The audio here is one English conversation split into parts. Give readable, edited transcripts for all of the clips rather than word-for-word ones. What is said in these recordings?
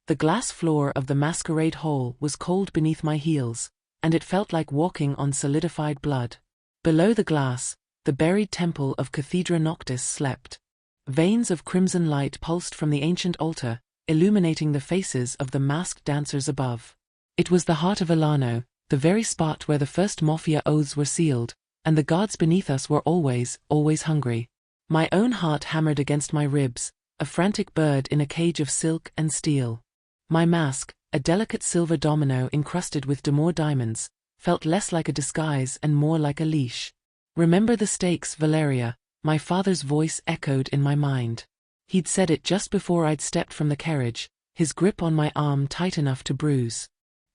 The glass floor of the masquerade hall was cold beneath my heels, and it felt like walking on solidified blood. Below the glass, the buried temple of Cathedra Noctis slept. Veins of crimson light pulsed from the ancient altar, illuminating the faces of the masked dancers above. It was the heart of Ilano, the very spot where the first Mafia oaths were sealed, and the gods beneath us were always, always hungry. My own heart hammered against my ribs, a frantic bird in a cage of silk and steel. My mask, a delicate silver domino encrusted with demure diamonds, felt less like a disguise and more like a leash. "Remember the stakes, Valeria," my father's voice echoed in my mind. He'd said it just before I'd stepped from the carriage, his grip on my arm tight enough to bruise.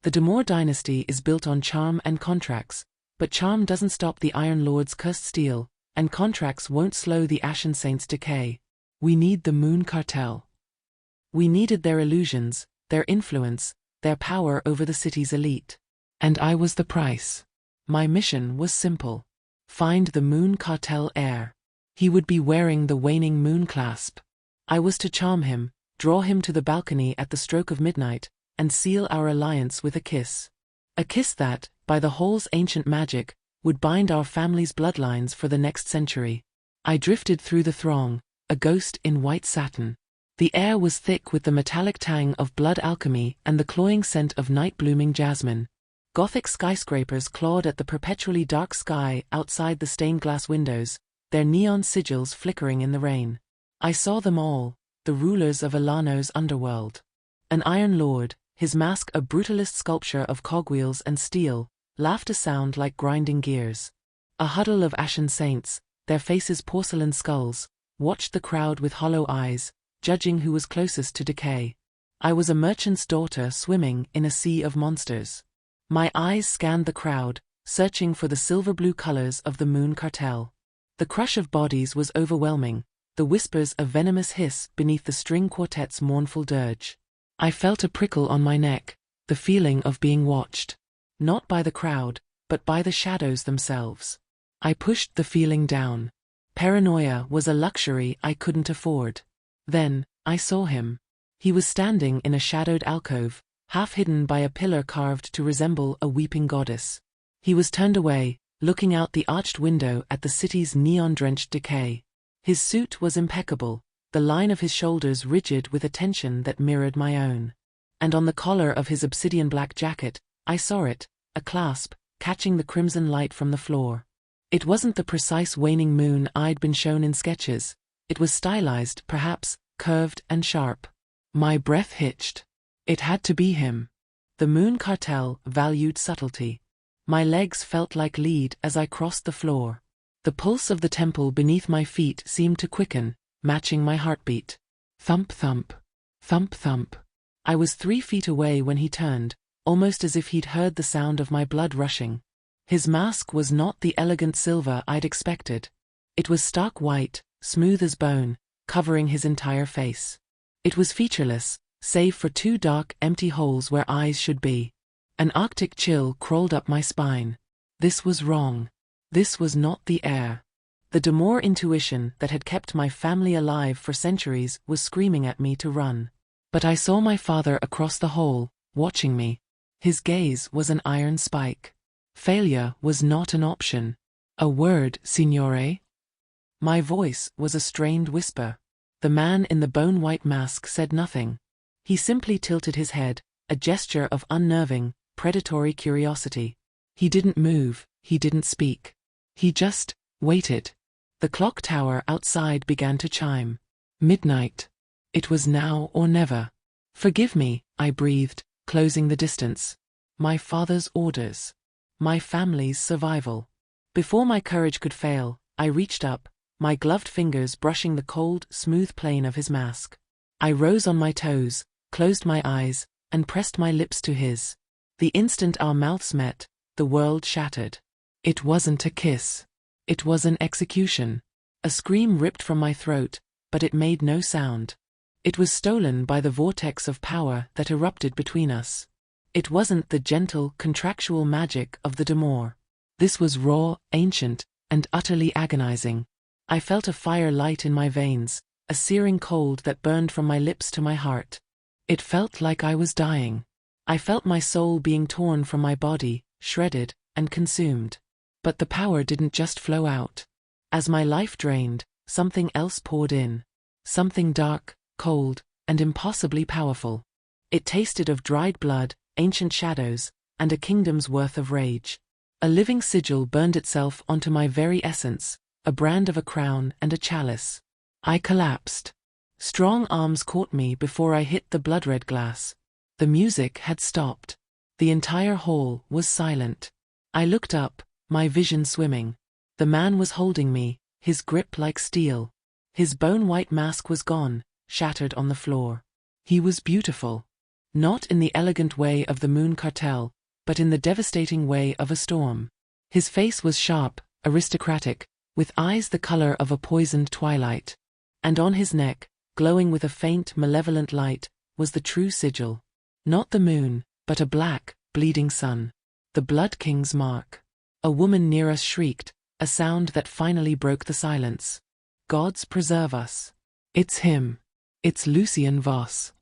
The Demore dynasty is built on charm and contracts, but charm doesn't stop the Iron Lord's cursed steel, and contracts won't slow the Ashen Saint's decay. We need the Moon Cartel. We needed their illusions, their influence, their power over the city's elite. And I was the price. My mission was simple. Find the Moon Cartel heir. He would be wearing the waning moon clasp. I was to charm him, draw him to the balcony at the stroke of midnight, and seal our alliance with a kiss. A kiss that, by the hall's ancient magic, would bind our family's bloodlines for the next century. I drifted through the throng, a ghost in white satin. The air was thick with the metallic tang of blood alchemy and the cloying scent of night-blooming jasmine. Gothic skyscrapers clawed at the perpetually dark sky outside the stained-glass windows, their neon sigils flickering in the rain. I saw them all, the rulers of Ilano's underworld. An Iron Lord, his mask a brutalist sculpture of cogwheels and steel, laughed a sound like grinding gears. A huddle of Ashen Saints, their faces porcelain skulls, watched the crowd with hollow eyes, judging who was closest to decay. I was a merchant's daughter swimming in a sea of monsters. My eyes scanned the crowd, searching for the silver-blue colors of the Moon Cartel. The crush of bodies was overwhelming, the whispers of venomous hiss beneath the string quartet's mournful dirge. I felt a prickle on my neck, the feeling of being watched. Not by the crowd, but by the shadows themselves. I pushed the feeling down. Paranoia was a luxury I couldn't afford. Then, I saw him. He was standing in a shadowed alcove, half hidden by a pillar carved to resemble a weeping goddess. He was turned away, looking out the arched window at the city's neon-drenched decay. His suit was impeccable, the line of his shoulders rigid with a tension that mirrored my own. And on the collar of his obsidian-black jacket, I saw it, a clasp, catching the crimson light from the floor. It wasn't the precise waning moon I'd been shown in sketches. It was stylized, perhaps, curved and sharp. My breath hitched. It had to be him. The Moon Cartel valued subtlety. My legs felt like lead as I crossed the floor. The pulse of the temple beneath my feet seemed to quicken, matching my heartbeat. Thump thump. Thump thump. I was 3 feet away when he turned, almost as if he'd heard the sound of my blood rushing. His mask was not the elegant silver I'd expected. It was stark white, smooth as bone, covering his entire face. It was featureless, save for 2 dark, empty holes where eyes should be. An arctic chill crawled up my spine. This was wrong. This was not the heir. The Demore intuition that had kept my family alive for centuries was screaming at me to run. But I saw my father across the hall, watching me. His gaze was an iron spike. Failure was not an option. "A word, signore?" My voice was a strained whisper. The man in the bone-white mask said nothing. He simply tilted his head, a gesture of unnerving, predatory curiosity. He didn't move, he didn't speak. He just waited. The clock tower outside began to chime. Midnight. It was now or never. "Forgive me," I breathed, closing the distance. My father's orders. My family's survival. Before my courage could fail, I reached up, my gloved fingers brushing the cold, smooth plane of his mask. I rose on my toes, closed my eyes, and pressed my lips to his. The instant our mouths met, the world shattered. It wasn't a kiss. It was an execution. A scream ripped from my throat, but it made no sound. It was stolen by the vortex of power that erupted between us. It wasn't the gentle, contractual magic of the Demore. This was raw, ancient, and utterly agonizing. I felt a fire light in my veins, a searing cold that burned from my lips to my heart. It felt like I was dying. I felt my soul being torn from my body, shredded, and consumed. But the power didn't just flow out. As my life drained, something else poured in. Something dark, cold, and impossibly powerful. It tasted of dried blood, ancient shadows, and a kingdom's worth of rage. A living sigil burned itself onto my very essence, a brand of a crown and a chalice. I collapsed. Strong arms caught me before I hit the blood-red glass. The music had stopped. The entire hall was silent. I looked up, my vision swimming. The man was holding me, his grip like steel. His bone-white mask was gone, shattered on the floor. He was beautiful. Not in the elegant way of the Moon Cartel, but in the devastating way of a storm. His face was sharp, aristocratic, with eyes the color of a poisoned twilight. And on his neck, glowing with a faint, malevolent light, was the true sigil. Not the moon, but a black, bleeding sun. The Blood King's mark. A woman near us shrieked, a sound that finally broke the silence. Gods preserve us. It's him. It's Lucien Voss.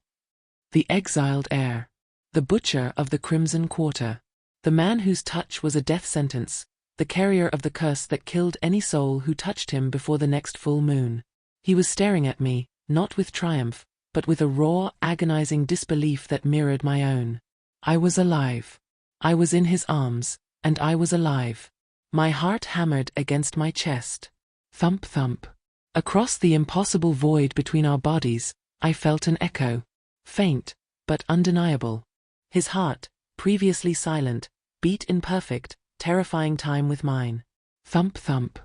The exiled heir. The butcher of the Crimson Quarter. The man whose touch was a death sentence, the carrier of the curse that killed any soul who touched him before the next full moon. He was staring at me, not with triumph, but with a raw, agonizing disbelief that mirrored my own. I was alive. I was in his arms, and I was alive. My heart hammered against my chest. Thump thump. Across the impossible void between our bodies, I felt an echo. Faint, but undeniable. His heart, previously silent, beat in perfect, terrifying time with mine. Thump thump.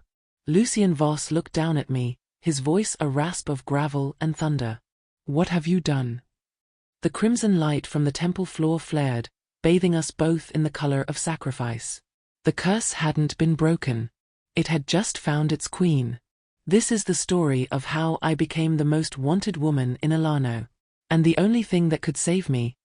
Lucien Voss looked down at me, his voice a rasp of gravel and thunder. What have you done? The crimson light from the temple floor flared, bathing us both in the color of sacrifice. The curse hadn't been broken. It had just found its queen. This is the story of how I became the most wanted woman in Alano. And the only thing that could save me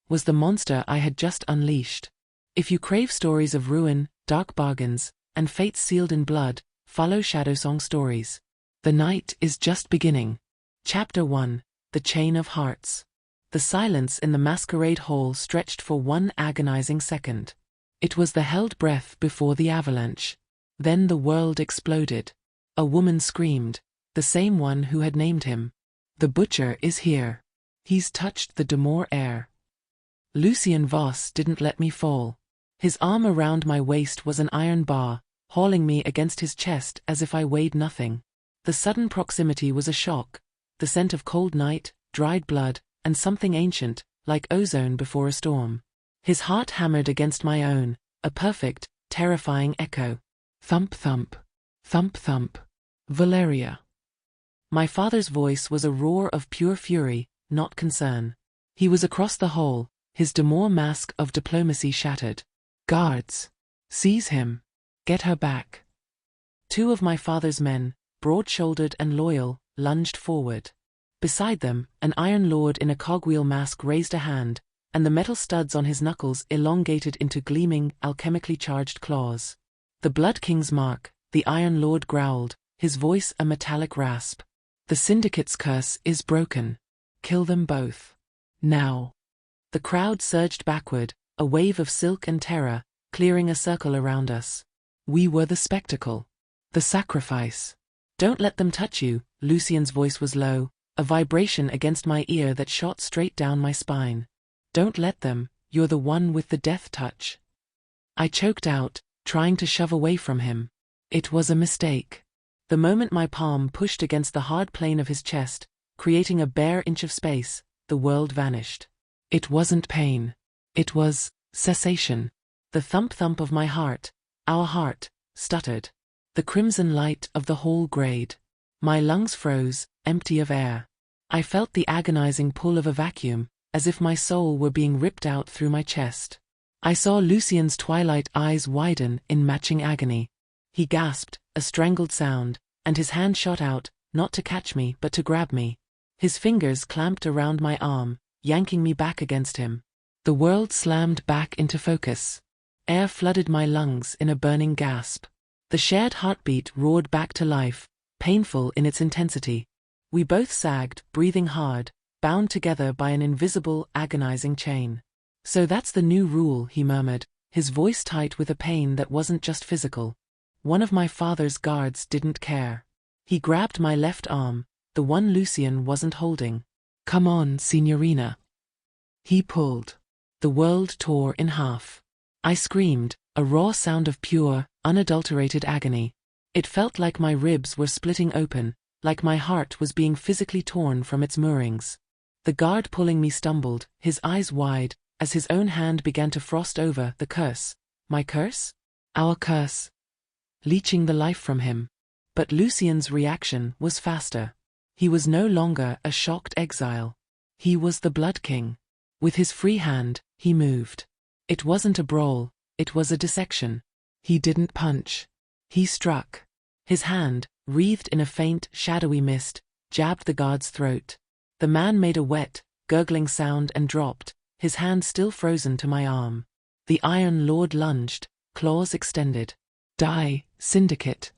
was the monster I had just unleashed. If you crave stories of ruin, dark bargains, and fates sealed in blood, follow Shadow Song Stories. The night is just beginning. Chapter 1, The Chain of Hearts. The silence in the masquerade hall stretched for one agonizing second. It was the held breath before the avalanche. Then the world exploded. A woman screamed, the same one who had named him. The butcher is here. He's touched the Demore heir. Lucien Voss didn't let me fall. His arm around my waist was an iron bar, hauling me against his chest as if I weighed nothing. The sudden proximity was a shock. The scent of cold night, dried blood, and something ancient, like ozone before a storm. His heart hammered against my own, a perfect, terrifying echo. Thump thump. Thump thump. Valeria. My father's voice was a roar of pure fury, not concern. He was across the hall, his Demore mask of diplomacy shattered. Guards! Seize him! Get her back! Two of my father's men, broad-shouldered and loyal, lunged forward. Beside them, an Iron Lord in a cogwheel mask raised a hand, and the metal studs on his knuckles elongated into gleaming, alchemically charged claws. The Blood King's mark, the Iron Lord growled, his voice a metallic rasp. The Syndicate's curse is broken. Kill them both. Now. The crowd surged backward, a wave of silk and terror, clearing a circle around us. We were the spectacle. The sacrifice. Don't let them touch you, Lucien's voice was low, a vibration against my ear that shot straight down my spine. Don't let them, you're the one with the death touch. I choked out, trying to shove away from him. It was a mistake. The moment my palm pushed against the hard plane of his chest, creating a bare inch of space, the world vanished. It wasn't pain. It was cessation. The thump-thump of my heart, our heart, stuttered. The crimson light of the hall grayed. My lungs froze, empty of air. I felt the agonizing pull of a vacuum, as if my soul were being ripped out through my chest. I saw Lucien's twilight eyes widen in matching agony. He gasped, a strangled sound, and his hand shot out, not to catch me but to grab me. His fingers clamped around my arm, yanking me back against him. The world slammed back into focus. Air flooded my lungs in a burning gasp. The shared heartbeat roared back to life, painful in its intensity. We both sagged, breathing hard, bound together by an invisible, agonizing chain. "So that's the new rule," he murmured, his voice tight with a pain that wasn't just physical. "One of my father's guards didn't care." He grabbed my left arm, the one Lucien wasn't holding. "Come on, Signorina." He pulled. The world tore in half. I screamed, a raw sound of pure, unadulterated agony. It felt like my ribs were splitting open, like my heart was being physically torn from its moorings. The guard pulling me stumbled, his eyes wide, as his own hand began to frost over the curse. My curse? Our curse. Leeching the life from him. But Lucien's reaction was faster. He was no longer a shocked exile. He was the Blood King. With his free hand, he moved. It wasn't a brawl, it was a dissection. He didn't punch. He struck. His hand, wreathed in a faint, shadowy mist, jabbed the guard's throat. The man made a wet, gurgling sound and dropped, his hand still frozen to my arm. The Iron Lord lunged, claws extended. "Die, Syndicate."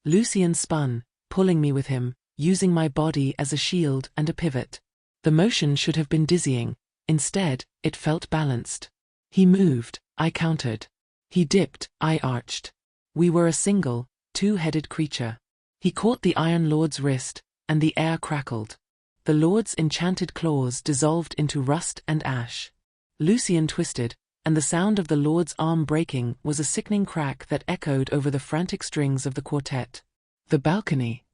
Lucien spun, pulling me with him, using my body as a shield and a pivot. The motion should have been dizzying. Instead, it felt balanced. He moved, I countered. He dipped, I arched. We were a single, two-headed creature. He caught the Iron Lord's wrist, and the air crackled. The Lord's enchanted claws dissolved into rust and ash. Lucien twisted, and the sound of the Lord's arm breaking was a sickening crack that echoed over the frantic strings of the quartet. The balcony.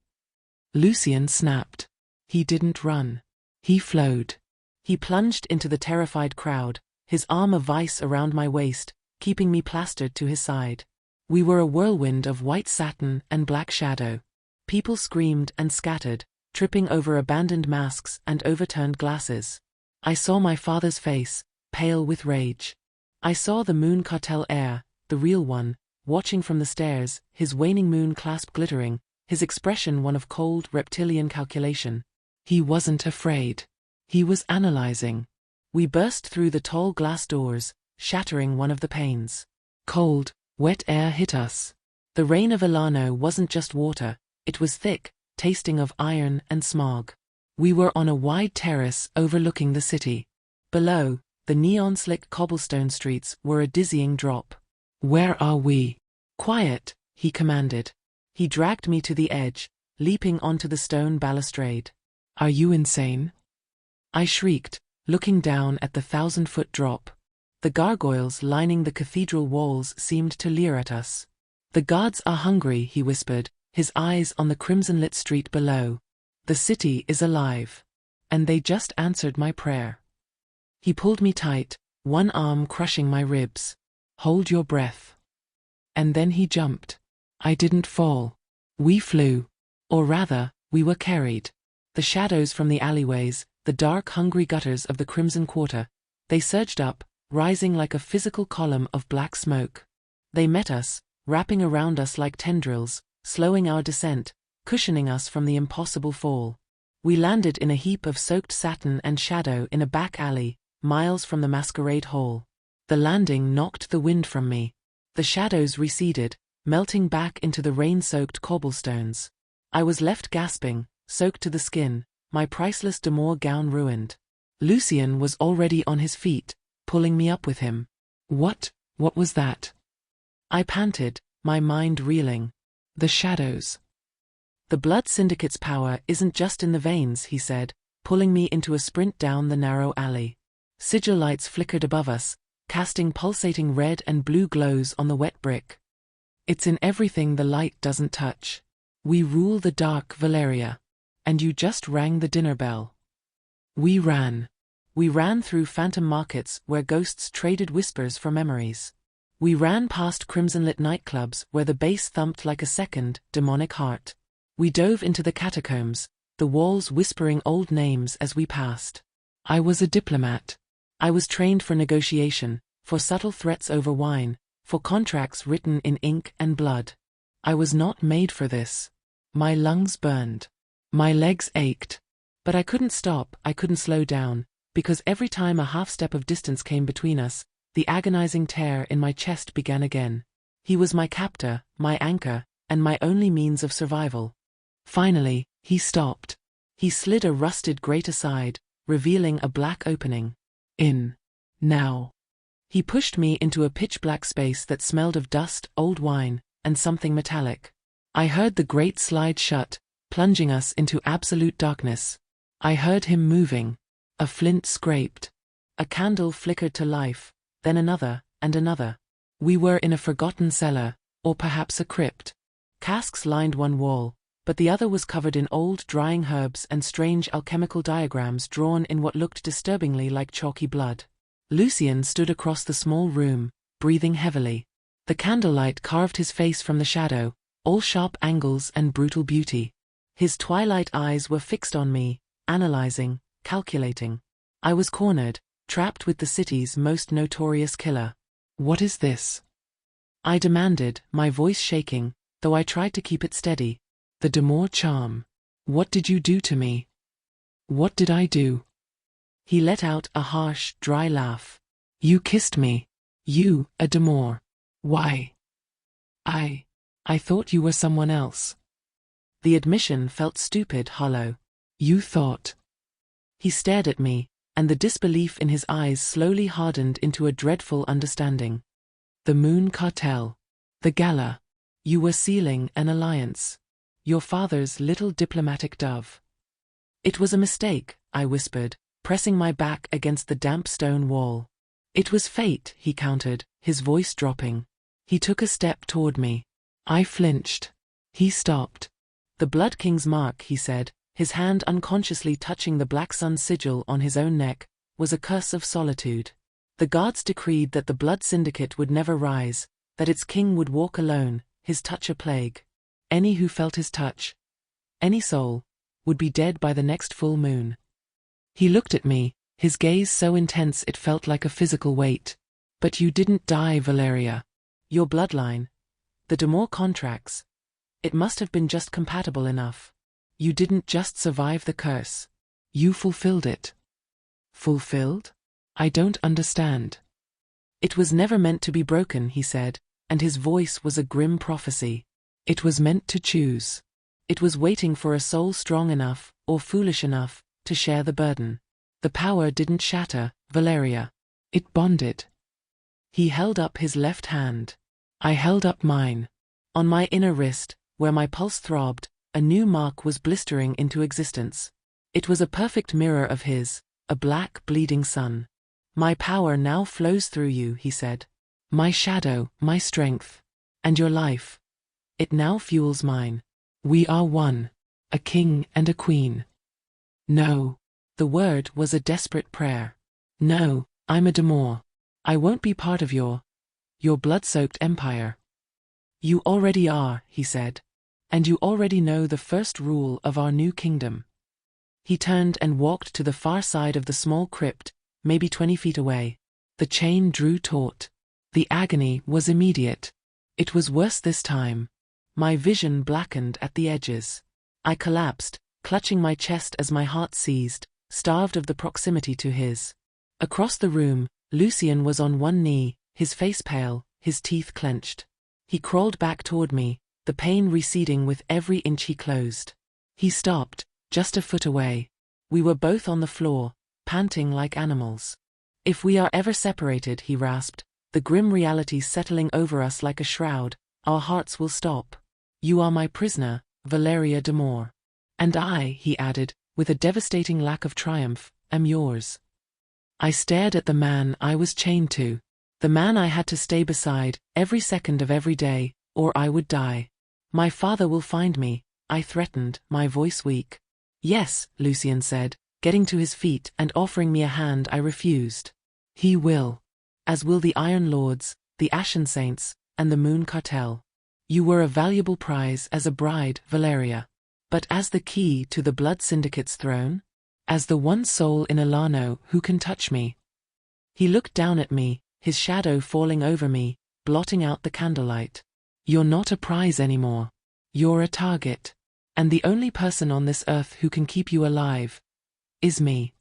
Lucien snapped. He didn't run. He flowed. He plunged into the terrified crowd, his arm a vice around my waist, keeping me plastered to his side. We were a whirlwind of white satin and black shadow. People screamed and scattered, tripping over abandoned masks and overturned glasses. I saw my father's face, pale with rage. I saw the Moon Cartel heir, the real one, watching from the stairs, his waning moon clasp glittering, his expression one of cold, reptilian calculation. He wasn't afraid. He was analyzing. We burst through the tall glass doors, shattering one of the panes. Cold, wet air hit us. The rain of Ilano wasn't just water, it was thick, tasting of iron and smog. We were on a wide terrace overlooking the city. Below, the neon-slick cobblestone streets were a dizzying drop. "Where are we?" "Quiet," he commanded. He dragged me to the edge, leaping onto the stone balustrade. "Are you insane?" I shrieked, looking down at the 1,000-foot drop. The gargoyles lining the cathedral walls seemed to leer at us. "The gods are hungry," he whispered, his eyes on the crimson-lit street below. "The city is alive. And they just answered my prayer." He pulled me tight, one arm crushing my ribs. "Hold your breath." And then he jumped. I didn't fall. We flew. Or rather, we were carried. The shadows from the alleyways, the dark, hungry gutters of the Crimson Quarter, they surged up, rising like a physical column of black smoke. They met us, wrapping around us like tendrils, slowing our descent, cushioning us from the impossible fall. We landed in a heap of soaked satin and shadow in a back alley, miles from the masquerade hall. The landing knocked the wind from me. The shadows receded, melting back into the rain-soaked cobblestones. I was left gasping, soaked to the skin, my priceless D'Amour gown ruined. Lucien was already on his feet, pulling me up with him. What was that?" I panted, my mind reeling. "The shadows." "The Blood Syndicate's power isn't just in the veins," he said, pulling me into a sprint down the narrow alley. Sigil lights flickered above us, casting pulsating red and blue glows on the wet brick. "It's in everything the light doesn't touch. We rule the dark, Valeria. And you just rang the dinner bell." We ran. We ran through phantom markets where ghosts traded whispers for memories. We ran past crimson-lit nightclubs where the bass thumped like a second, demonic heart. We dove into the catacombs, the walls whispering old names as we passed. I was a diplomat. I was trained for negotiation, for subtle threats over wine, for contracts written in ink and blood. I was not made for this. My lungs burned. My legs ached. But I couldn't stop, I couldn't slow down, because every time a half-step of distance came between us, the agonizing tear in my chest began again. He was my captor, my anchor, and my only means of survival. Finally, he stopped. He slid a rusted grate aside, revealing a black opening. In. Now. He pushed me into a pitch-black space that smelled of dust, old wine, and something metallic. I heard the grate slide shut, plunging us into absolute darkness. I heard him moving. A flint scraped. A candle flickered to life, then another, and another. We were in a forgotten cellar, or perhaps a crypt. Casks lined one wall, but the other was covered in old drying herbs and strange alchemical diagrams drawn in what looked disturbingly like chalky blood. Lucien stood across the small room, breathing heavily. The candlelight carved his face from the shadow, all sharp angles and brutal beauty. His twilight eyes were fixed on me, analyzing, calculating. I was cornered, trapped with the city's most notorious killer. "What is this?" I demanded, my voice shaking, though I tried to keep it steady. "The Demore charm. What did you do to me?" "What did I do?" He let out a harsh, dry laugh. "You kissed me. You, a Demore. Why?" I thought you were someone else." The admission felt stupid, hollow. "You thought." He stared at me, and the disbelief in his eyes slowly hardened into a dreadful understanding. "The Moon Cartel. The Gala. You were sealing an alliance. Your father's little diplomatic dove." "It was a mistake," I whispered, pressing my back against the damp stone wall. "It was fate," he countered, his voice dropping. He took a step toward me. I flinched. He stopped. "The Blood King's mark," he said, his hand unconsciously touching the black sun sigil on his own neck, was a curse of solitude. The gods decreed that the Blood Syndicate would never rise, that its king would walk alone, his touch a plague. Any who felt his touch, any soul, would be dead by the next full moon. He looked at me, his gaze so intense it felt like a physical weight. "But you didn't die, Valeria. Your bloodline, the Demore contracts, it must have been just compatible enough. You didn't just survive the curse. You fulfilled it." "Fulfilled? I don't understand." "It was never meant to be broken," he said, and his voice was a grim prophecy. "It was meant to choose. It was waiting for a soul strong enough, or foolish enough, to share the burden. The power didn't shatter, Valeria. It bonded." He held up his left hand. I held up mine. On my inner wrist, where my pulse throbbed, a new mark was blistering into existence. It was a perfect mirror of his, a black, bleeding sun. "My power now flows through you," he said. "My shadow, my strength. And your life. It now fuels mine. We are one, a king and a queen." "No." The word was a desperate prayer. "No, I'm a Demore. I won't be part of your blood-soaked empire." "You already are," he said. "And you already know the first rule of our new kingdom." He turned and walked to the far side of the small crypt, maybe 20 feet away. The chain drew taut. The agony was immediate. It was worse this time. My vision blackened at the edges. I collapsed, clutching my chest as my heart seized, starved of the proximity to his. Across the room, Lucien was on one knee, his face pale, his teeth clenched. He crawled back toward me, the pain receding with every inch he closed. He stopped, just a foot away. We were both on the floor, panting like animals. "If we are ever separated," he rasped, the grim reality settling over us like a shroud, "our hearts will stop. You are my prisoner, Valeria Demore. And I," he added, with a devastating lack of triumph, "am yours." I stared at the man I was chained to. The man I had to stay beside, every second of every day, or I would die. "My father will find me," I threatened, my voice weak. "Yes," Lucien said, getting to his feet and offering me a hand I refused. "He will. As will the Iron Lords, the Ashen Saints, and the Moon Cartel. You were a valuable prize as a bride, Valeria. But as the key to the Blood Syndicate's throne? As the one soul in Alano who can touch me?" He looked down at me, his shadow falling over me, blotting out the candlelight. "You're not a prize anymore. You're a target. And the only person on this earth who can keep you alive is me."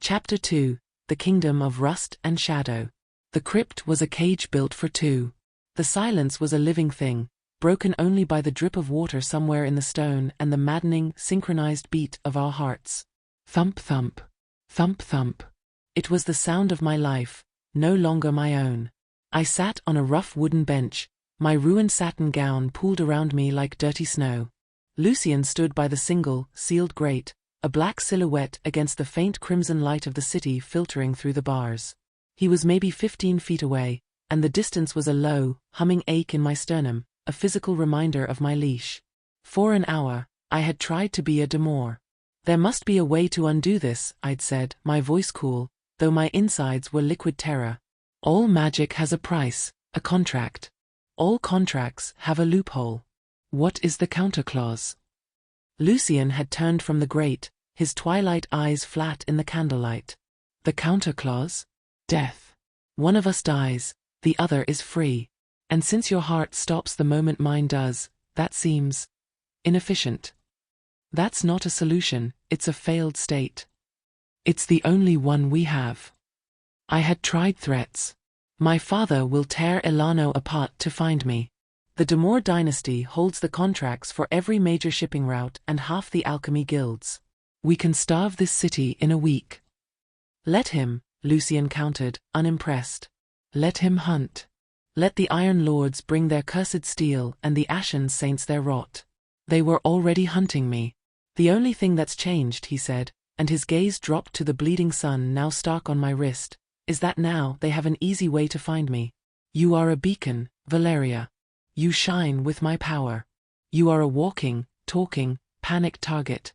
Chapter 2: The Kingdom of Rust and Shadow. The crypt was a cage built for two. The silence was a living thing, broken only by the drip of water somewhere in the stone and the maddening, synchronized beat of our hearts. Thump thump. Thump thump. It was the sound of my life, no longer my own. I sat on a rough wooden bench, my ruined satin gown pooled around me like dirty snow. Lucien stood by the single, sealed grate, a black silhouette against the faint crimson light of the city filtering through the bars. He was maybe 15 feet away, and the distance was a low, humming ache in my sternum, a physical reminder of my leash. For an hour, I had tried to be a demure. There must be a way to undo this, I'd said, my voice cool, though my insides were liquid terror. All magic has a price, a contract. All contracts have a loophole. What is the counterclause? Lucien had turned from the grate, his twilight eyes flat in the candlelight. The counterclause? Death. One of us dies, the other is free. And since your heart stops the moment mine does, that seems inefficient. That's not a solution, it's a failed state. It's the only one we have. I had tried threats. My father will tear Elano apart to find me. The Demore dynasty holds the contracts for every major shipping route and half the alchemy guilds. We can starve this city in a week. Let him, Lucien countered, unimpressed. Let him hunt. Let the Iron Lords bring their cursed steel and the Ashen Saints their rot. They were already hunting me. The only thing that's changed, he said, and his gaze dropped to the bleeding sun now stark on my wrist, is that now they have an easy way to find me. You are a beacon, Valeria. You shine with my power. You are a walking, talking, panicked target.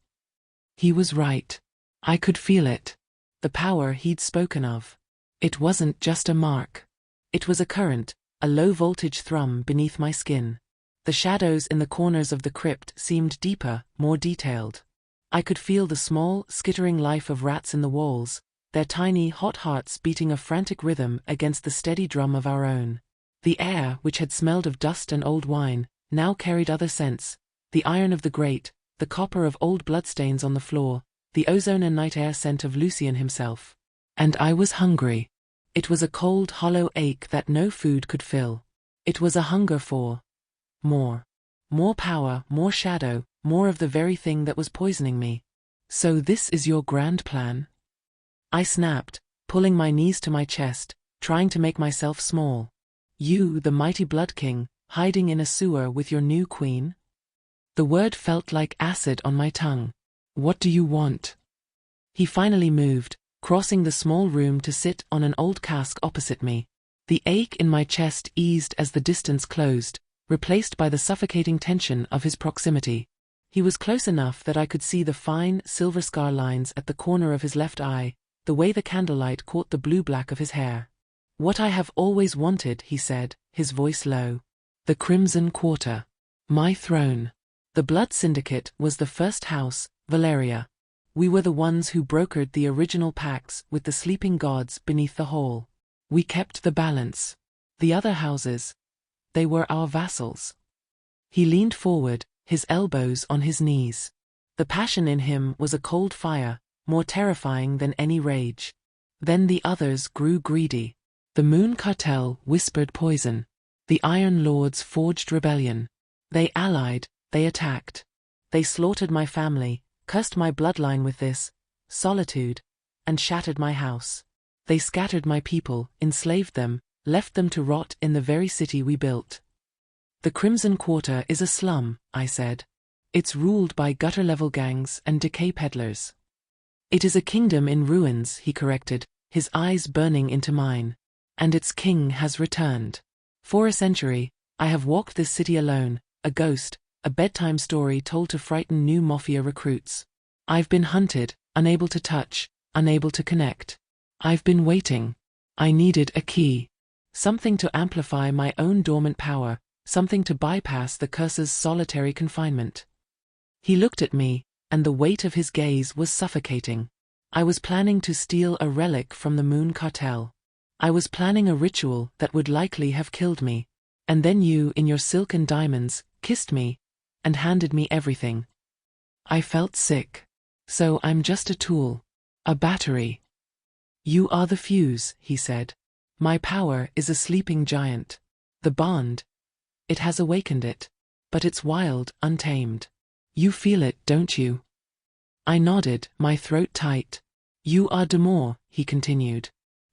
He was right. I could feel it. The power he'd spoken of. It wasn't just a mark. It was a current, a low-voltage thrum beneath my skin. The shadows in the corners of the crypt seemed deeper, more detailed. I could feel the small, skittering life of rats in the walls, their tiny, hot hearts beating a frantic rhythm against the steady drum of our own. The air, which had smelled of dust and old wine, now carried other scents, the iron of the grate, the copper of old bloodstains on the floor, the ozone and night air scent of Lucien himself. And I was hungry. It was a cold, hollow ache that no food could fill. It was a hunger for more. More power, more shadow, more of the very thing that was poisoning me. So this is your grand plan? I snapped, pulling my knees to my chest, trying to make myself small. You, the mighty Blood King, hiding in a sewer with your new queen? The word felt like acid on my tongue. What do you want? He finally moved, crossing the small room to sit on an old cask opposite me. The ache in my chest eased as the distance closed, replaced by the suffocating tension of his proximity. He was close enough that I could see the fine, silver scar lines at the corner of his left eye, the way the candlelight caught the blue-black of his hair. What I have always wanted, he said, his voice low. The Crimson Quarter. My throne. The Blood Syndicate was the first house, Valeria. We were the ones who brokered the original pacts with the sleeping gods beneath the hall. We kept the balance. The other houses, they were our vassals. He leaned forward, his elbows on his knees. The passion in him was a cold fire, more terrifying than any rage. Then the others grew greedy. The Moon Cartel whispered poison. The Iron Lords forged rebellion. They allied, they attacked. They slaughtered my family, cursed my bloodline with this solitude, and shattered my house. They scattered my people, enslaved them, left them to rot in the very city we built. The Crimson Quarter is a slum, I said. It's ruled by gutter-level gangs and decay peddlers. It is a kingdom in ruins, he corrected, his eyes burning into mine. And its king has returned. For a century, I have walked this city alone, a ghost, a bedtime story told to frighten new Mafia recruits. I've been hunted, unable to touch, unable to connect. I've been waiting. I needed a key. Something to amplify my own dormant power, something to bypass the curse's solitary confinement. He looked at me, and the weight of his gaze was suffocating. I was planning to steal a relic from the Moon Cartel. I was planning a ritual that would likely have killed me. And then you, in your silk and diamonds, kissed me, and handed me everything. I felt sick. So I'm just a tool. A battery. You are the fuse, he said. My power is a sleeping giant. The bond. It has awakened it. But it's wild, untamed. You feel it, don't you? I nodded, my throat tight. You are Demore, he continued.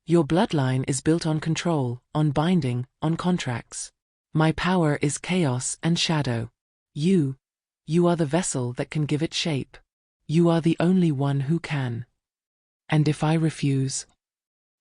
Your bloodline is built on control, on binding, on contracts. My power is chaos and shadow. You are the vessel that can give it shape. You are the only one who can. And if I refuse?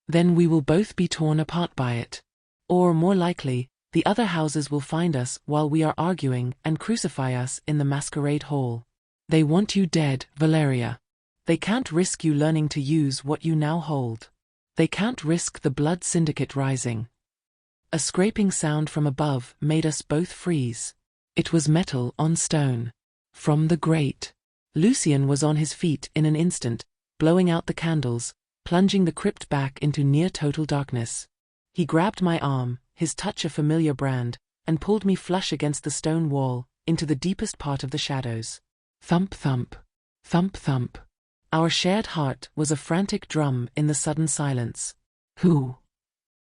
Then we will both be torn apart by it. Or, more likely, the other houses will find us while we are arguing and crucify us in the masquerade hall. They want you dead, Valeria. They can't risk you learning to use what you now hold. They can't risk the blood syndicate rising. A scraping sound from above made us both freeze. It was metal on stone. From the grate. Lucien was on his feet in an instant, blowing out the candles, plunging the crypt back into near-total darkness. He grabbed my arm, his touch a familiar brand, and pulled me flush against the stone wall, into the deepest part of the shadows. Thump thump. Thump thump. Our shared heart was a frantic drum in the sudden silence. Who?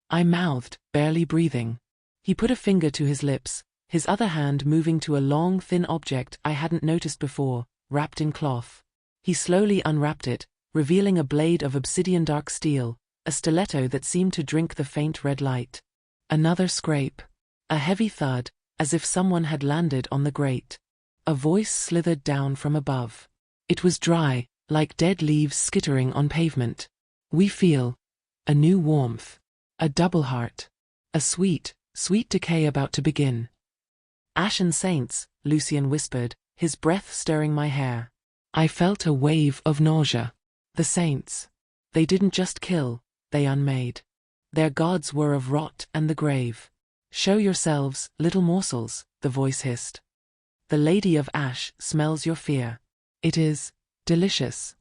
I mouthed, barely breathing. He put a finger to his lips, his other hand moving to a long, thin object I hadn't noticed before, wrapped in cloth. He slowly unwrapped it, revealing a blade of obsidian dark steel, a stiletto that seemed to drink the faint red light. Another scrape. A heavy thud, as if someone had landed on the grate. A voice slithered down from above. It was dry, like dead leaves skittering on pavement. We feel a new warmth. A double heart. A sweet, sweet decay about to begin. Ashen saints, Lucien whispered, his breath stirring my hair. I felt a wave of nausea. The saints. They didn't just kill, they unmade. Their gods were of rot and the grave. Show yourselves, little morsels, the voice hissed. The Lady of Ash smells your fear. It is delicious.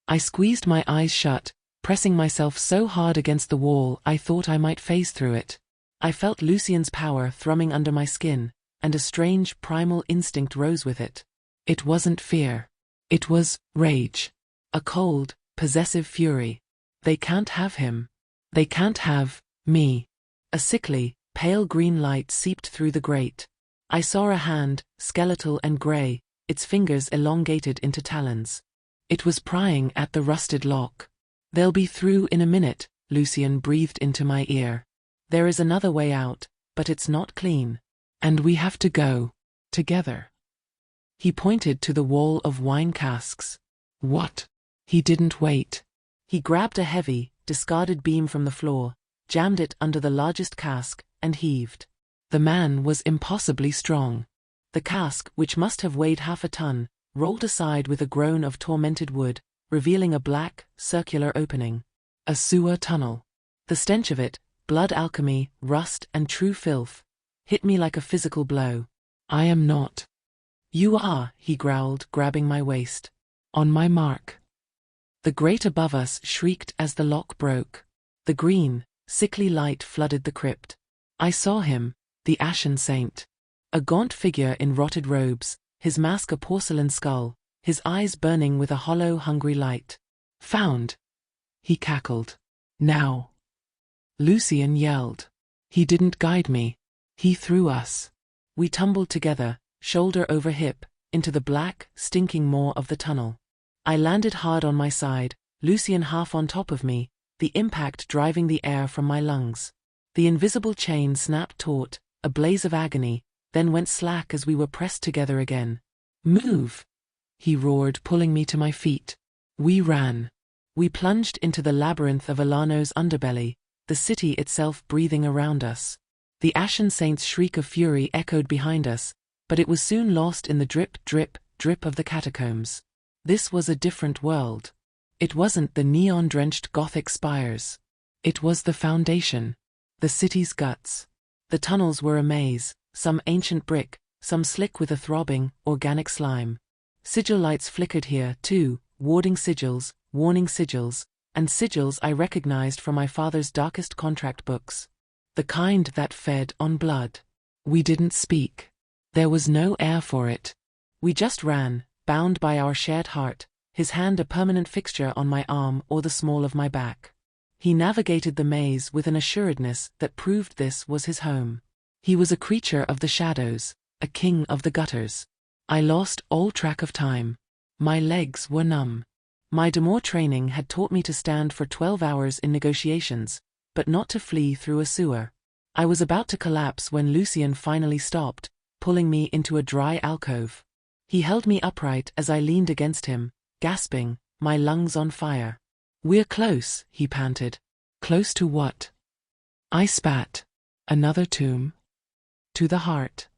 I squeezed my eyes shut, pressing myself so hard against the wall I thought I might phase through it. I felt Lucien's power thrumming under my skin, and a strange primal instinct rose with it. It wasn't fear. It was rage. A cold, possessive fury. They can't have him. They can't have me. A sickly, pale green light seeped through the grate. I saw a hand, skeletal and grey, its fingers elongated into talons. It was prying at the rusted lock. They'll be through in a minute, Lucien breathed into my ear. There is another way out, but it's not clean. And we have to go. Together. He pointed to the wall of wine casks. What? He didn't wait. He grabbed a heavy, discarded beam from the floor, jammed it under the largest cask, and heaved. The man was impossibly strong. The cask, which must have weighed half a ton, rolled aside with a groan of tormented wood, revealing a black, circular opening. A sewer tunnel. The stench of it, blood alchemy, rust and true filth, hit me like a physical blow. I am not. You are, he growled, grabbing my waist. On my mark. The grate above us shrieked as the lock broke. The green, sickly light flooded the crypt. I saw him, the Ashen Saint. A gaunt figure in rotted robes, his mask a porcelain skull, his eyes burning with a hollow, hungry light. Found. He cackled. Now. Lucien yelled. He didn't guide me. He threw us. We tumbled together, shoulder over hip, into the black, stinking maw of the tunnel. I landed hard on my side, Lucien half on top of me, the impact driving the air from my lungs. The invisible chain snapped taut, a blaze of agony, then went slack as we were pressed together again. Move! He roared, pulling me to my feet. We ran. We plunged into the labyrinth of Alano's underbelly, the city itself breathing around us. The Ashen Saint's shriek of fury echoed behind us, but it was soon lost in the drip, drip, drip of the catacombs. This was a different world. It wasn't the neon-drenched Gothic spires. It was the foundation. The city's guts. The tunnels were a maze, some ancient brick, some slick with a throbbing, organic slime. Sigil lights flickered here, too, warding sigils, warning sigils, and sigils I recognized from my father's darkest contract books. The kind that fed on blood. We didn't speak. There was no air for it. We just ran, bound by our shared heart, his hand a permanent fixture on my arm or the small of my back. He navigated the maze with an assuredness that proved this was his home. He was a creature of the shadows, a king of the gutters. I lost all track of time. My legs were numb. My Demore training had taught me to stand for 12 hours in negotiations, but not to flee through a sewer. I was about to collapse when Lucien finally stopped, pulling me into a dry alcove. He held me upright as I leaned against him, gasping, my lungs on fire. "We're close," he panted. "Close to what?" I spat. "Another tomb." "To the heart."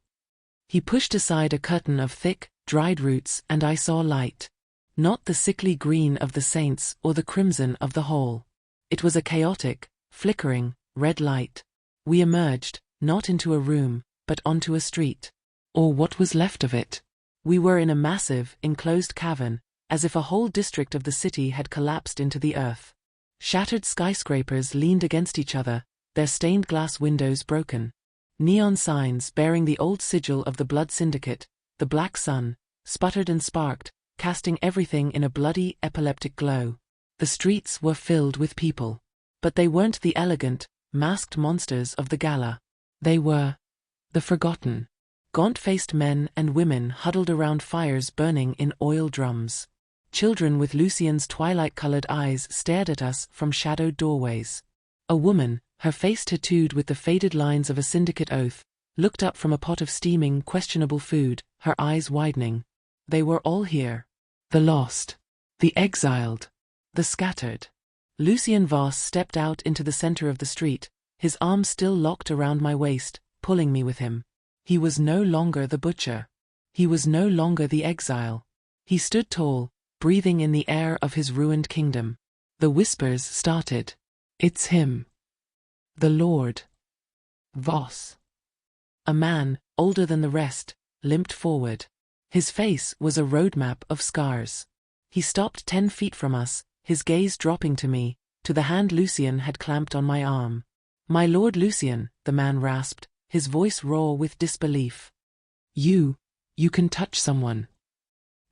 He pushed aside a curtain of thick, dried roots and I saw light. Not the sickly green of the saints or the crimson of the hall. It was a chaotic, flickering, red light. We emerged, not into a room, but onto a street. Or what was left of it. We were in a massive, enclosed cavern, as if a whole district of the city had collapsed into the earth. Shattered skyscrapers leaned against each other, their stained glass windows broken. Neon signs bearing the old sigil of the Blood Syndicate, the Black Sun, sputtered and sparked, casting everything in a bloody, epileptic glow. The streets were filled with people. But they weren't the elegant, masked monsters of the gala. They were the forgotten. Gaunt-faced men and women huddled around fires burning in oil drums. Children with Lucien's twilight-colored eyes stared at us from shadowed doorways. A woman, her face tattooed with the faded lines of a syndicate oath, looked up from a pot of steaming, questionable food, her eyes widening. They were all here. The lost. The exiled. The scattered. Lucien Voss stepped out into the center of the street, his arm still locked around my waist, pulling me with him. He was no longer the butcher. He was no longer the exile. He stood tall, breathing in the air of his ruined kingdom. The whispers started. "It's him. The Lord." Voss. A man, older than the rest, limped forward. His face was a roadmap of scars. He stopped 10 feet from us, his gaze dropping to me, to the hand Lucien had clamped on my arm. "My Lord Lucien," the man rasped, his voice raw with disbelief. You can touch someone."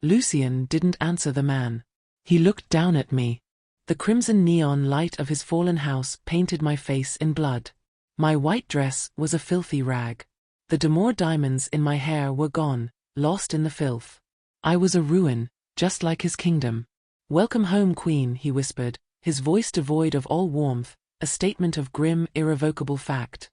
Lucien didn't answer the man. He looked down at me. The crimson neon light of his fallen house painted my face in blood. My white dress was a filthy rag. The Demore diamonds in my hair were gone, lost in the filth. I was a ruin, just like his kingdom. "Welcome home, Queen," he whispered, his voice devoid of all warmth, a statement of grim, irrevocable fact.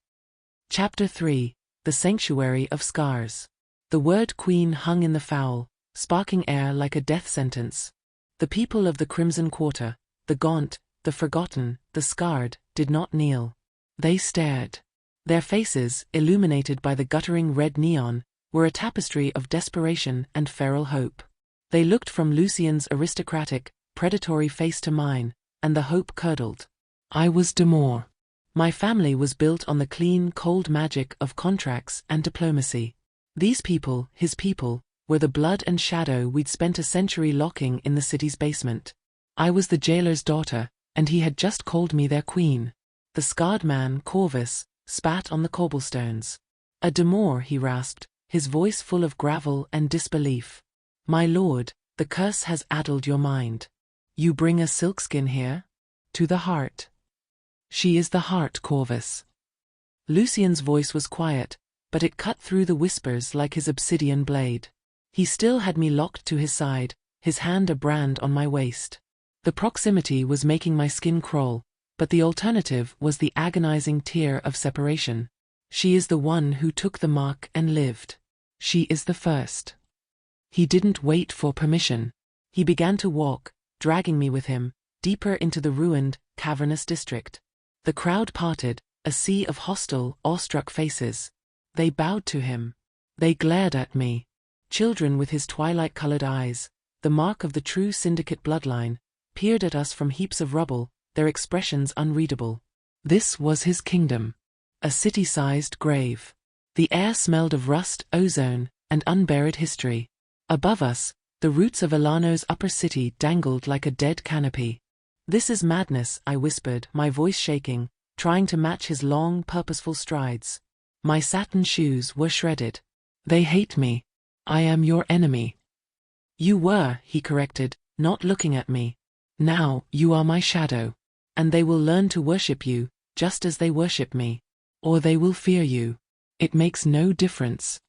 Chapter 3: The Sanctuary of Scars. The word Queen hung in the foul, sparking air like a death sentence. The people of the Crimson Quarter, the gaunt, the forgotten, the scarred, did not kneel. They stared. Their faces, illuminated by the guttering red neon, were a tapestry of desperation and feral hope. They looked from Lucien's aristocratic, predatory face to mine, and the hope curdled. I was Demore. My family was built on the clean, cold magic of contracts and diplomacy. These people, his people, were the blood and shadow we'd spent a century locking in the city's basement. I was the jailer's daughter, and he had just called me their queen. The scarred man, Corvus, spat on the cobblestones. "A Demore," he rasped, his voice full of gravel and disbelief. "My lord, the curse has addled your mind. You bring a silkskin here? To the heart." "She is the heart, Corvus." Lucien's voice was quiet, but it cut through the whispers like his obsidian blade. He still had me locked to his side, his hand a brand on my waist. The proximity was making my skin crawl, but the alternative was the agonizing tear of separation. "She is the one who took the mark and lived. She is the first." He didn't wait for permission. He began to walk, dragging me with him, deeper into the ruined, cavernous district. The crowd parted, a sea of hostile, awestruck faces. They bowed to him. They glared at me. Children with his twilight-colored eyes, the mark of the true syndicate bloodline, peered at us from heaps of rubble, their expressions unreadable. This was his kingdom. A city-sized grave. The air smelled of rust, ozone, and unburied history. Above us, the roots of Elano's upper city dangled like a dead canopy. "This is madness," I whispered, my voice shaking, trying to match his long, purposeful strides. My satin shoes were shredded. "They hate me. I am your enemy." "You were," he corrected, not looking at me. "Now, you are my shadow. And they will learn to worship you, just as they worship me. Or they will fear you. It makes no difference.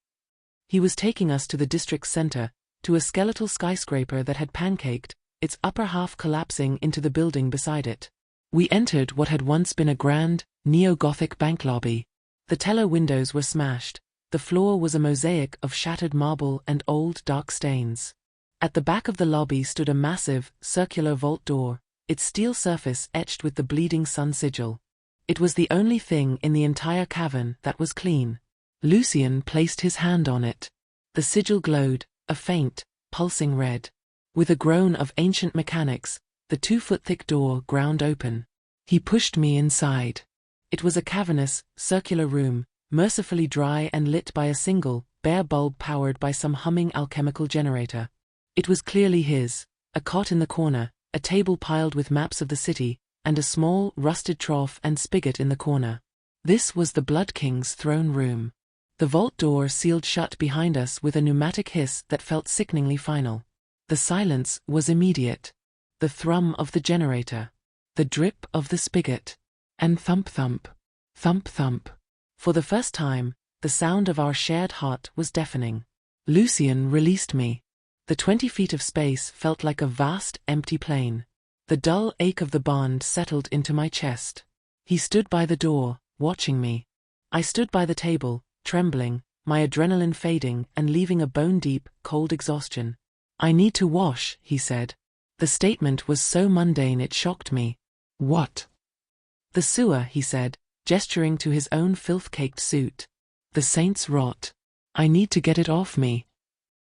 He was taking us to the district center, to a skeletal skyscraper that had pancaked, its upper half collapsing into the building beside it. We entered what had once been a grand, neo-Gothic bank lobby. The teller windows were smashed. The floor was a mosaic of shattered marble and old dark stains. At the back of the lobby stood a massive, circular vault door, its steel surface etched with the bleeding sun sigil. It was the only thing in the entire cavern that was clean. Lucien placed his hand on it. The sigil glowed, a faint, pulsing red. With a groan of ancient mechanics, the 2-foot-thick door ground open. He pushed me inside. It was a cavernous, circular room, mercifully dry and lit by a single, bare bulb powered by some humming alchemical generator. It was clearly his, a cot in the corner, a table piled with maps of the city, and a small, rusted trough and spigot in the corner. This was the Blood King's throne room. The vault door sealed shut behind us with a pneumatic hiss that felt sickeningly final. The silence was immediate. The thrum of the generator. The drip of the spigot. And thump-thump. Thump-thump. For the first time, the sound of our shared heart was deafening. Lucien released me. The 20 feet of space felt like a vast, empty plain. The dull ache of the bond settled into my chest. He stood by the door, watching me. I stood by the table, trembling, my adrenaline fading and leaving a bone-deep, cold exhaustion. "I need to wash," he said. The statement was so mundane it shocked me. "What?" "The sewer," he said, gesturing to his own filth-caked suit. "The saints rot. I need to get it off me."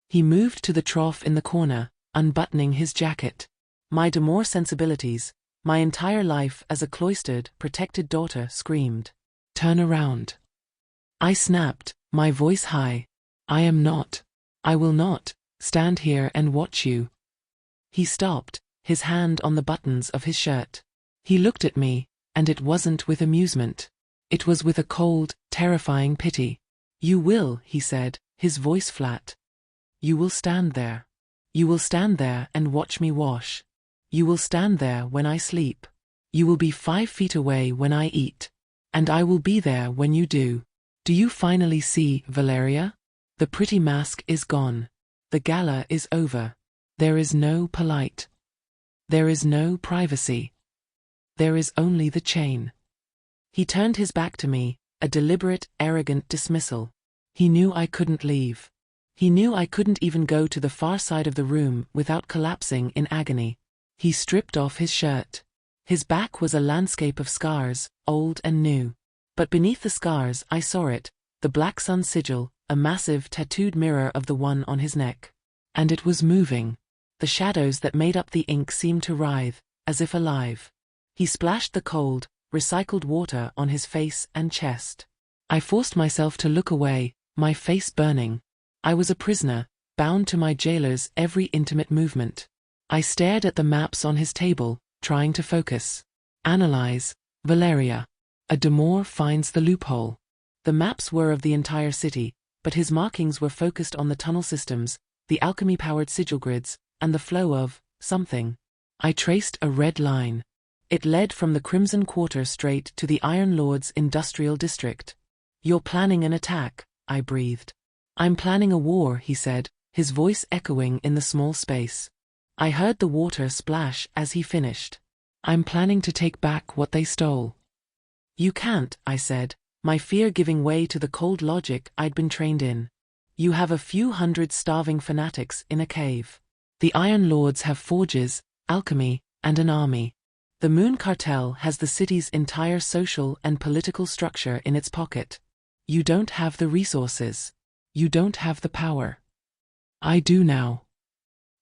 He moved to the trough in the corner, unbuttoning his jacket. My demure sensibilities, my entire life as a cloistered, protected daughter screamed, "Turn around." I snapped, my voice high. I will not, stand here and watch you." He stopped, his hand on the buttons of his shirt. He looked at me, and it wasn't with amusement. It was with a cold, terrifying pity. "You will," he said, his voice flat. "You will stand there. You will stand there and watch me wash. You will stand there when I sleep. You will be 5 feet away when I eat. And I will be there when you do. Do you finally see, Valeria? The pretty mask is gone. The gala is over. There is no polite. There is no privacy. There is only the chain." He turned his back to me, a deliberate, arrogant dismissal. He knew I couldn't leave. He knew I couldn't even go to the far side of the room without collapsing in agony. He stripped off his shirt. His back was a landscape of scars, old and new. But beneath the scars I saw it, the black sun sigil, a massive tattooed mirror of the one on his neck. And it was moving. The shadows that made up the ink seemed to writhe, as if alive. He splashed the cold, recycled water on his face and chest. I forced myself to look away, my face burning. I was a prisoner, bound to my jailer's every intimate movement. I stared at the maps on his table, trying to focus. Analyze, Valeria. A demure finds the loophole. The maps were of the entire city, but his markings were focused on the tunnel systems, the alchemy-powered sigil grids, and the flow of something. I traced a red line. It led from the Crimson Quarter straight to the Iron Lord's industrial district. "You're planning an attack," I breathed. "I'm planning a war," he said, his voice echoing in the small space. I heard the water splash as he finished. "I'm planning to take back what they stole." "You can't," I said, my fear giving way to the cold logic I'd been trained in. "You have a few hundred starving fanatics in a cave. The Iron Lords have forges, alchemy, and an army. The Moon Cartel has the city's entire social and political structure in its pocket. You don't have the resources. You don't have the power. I do now."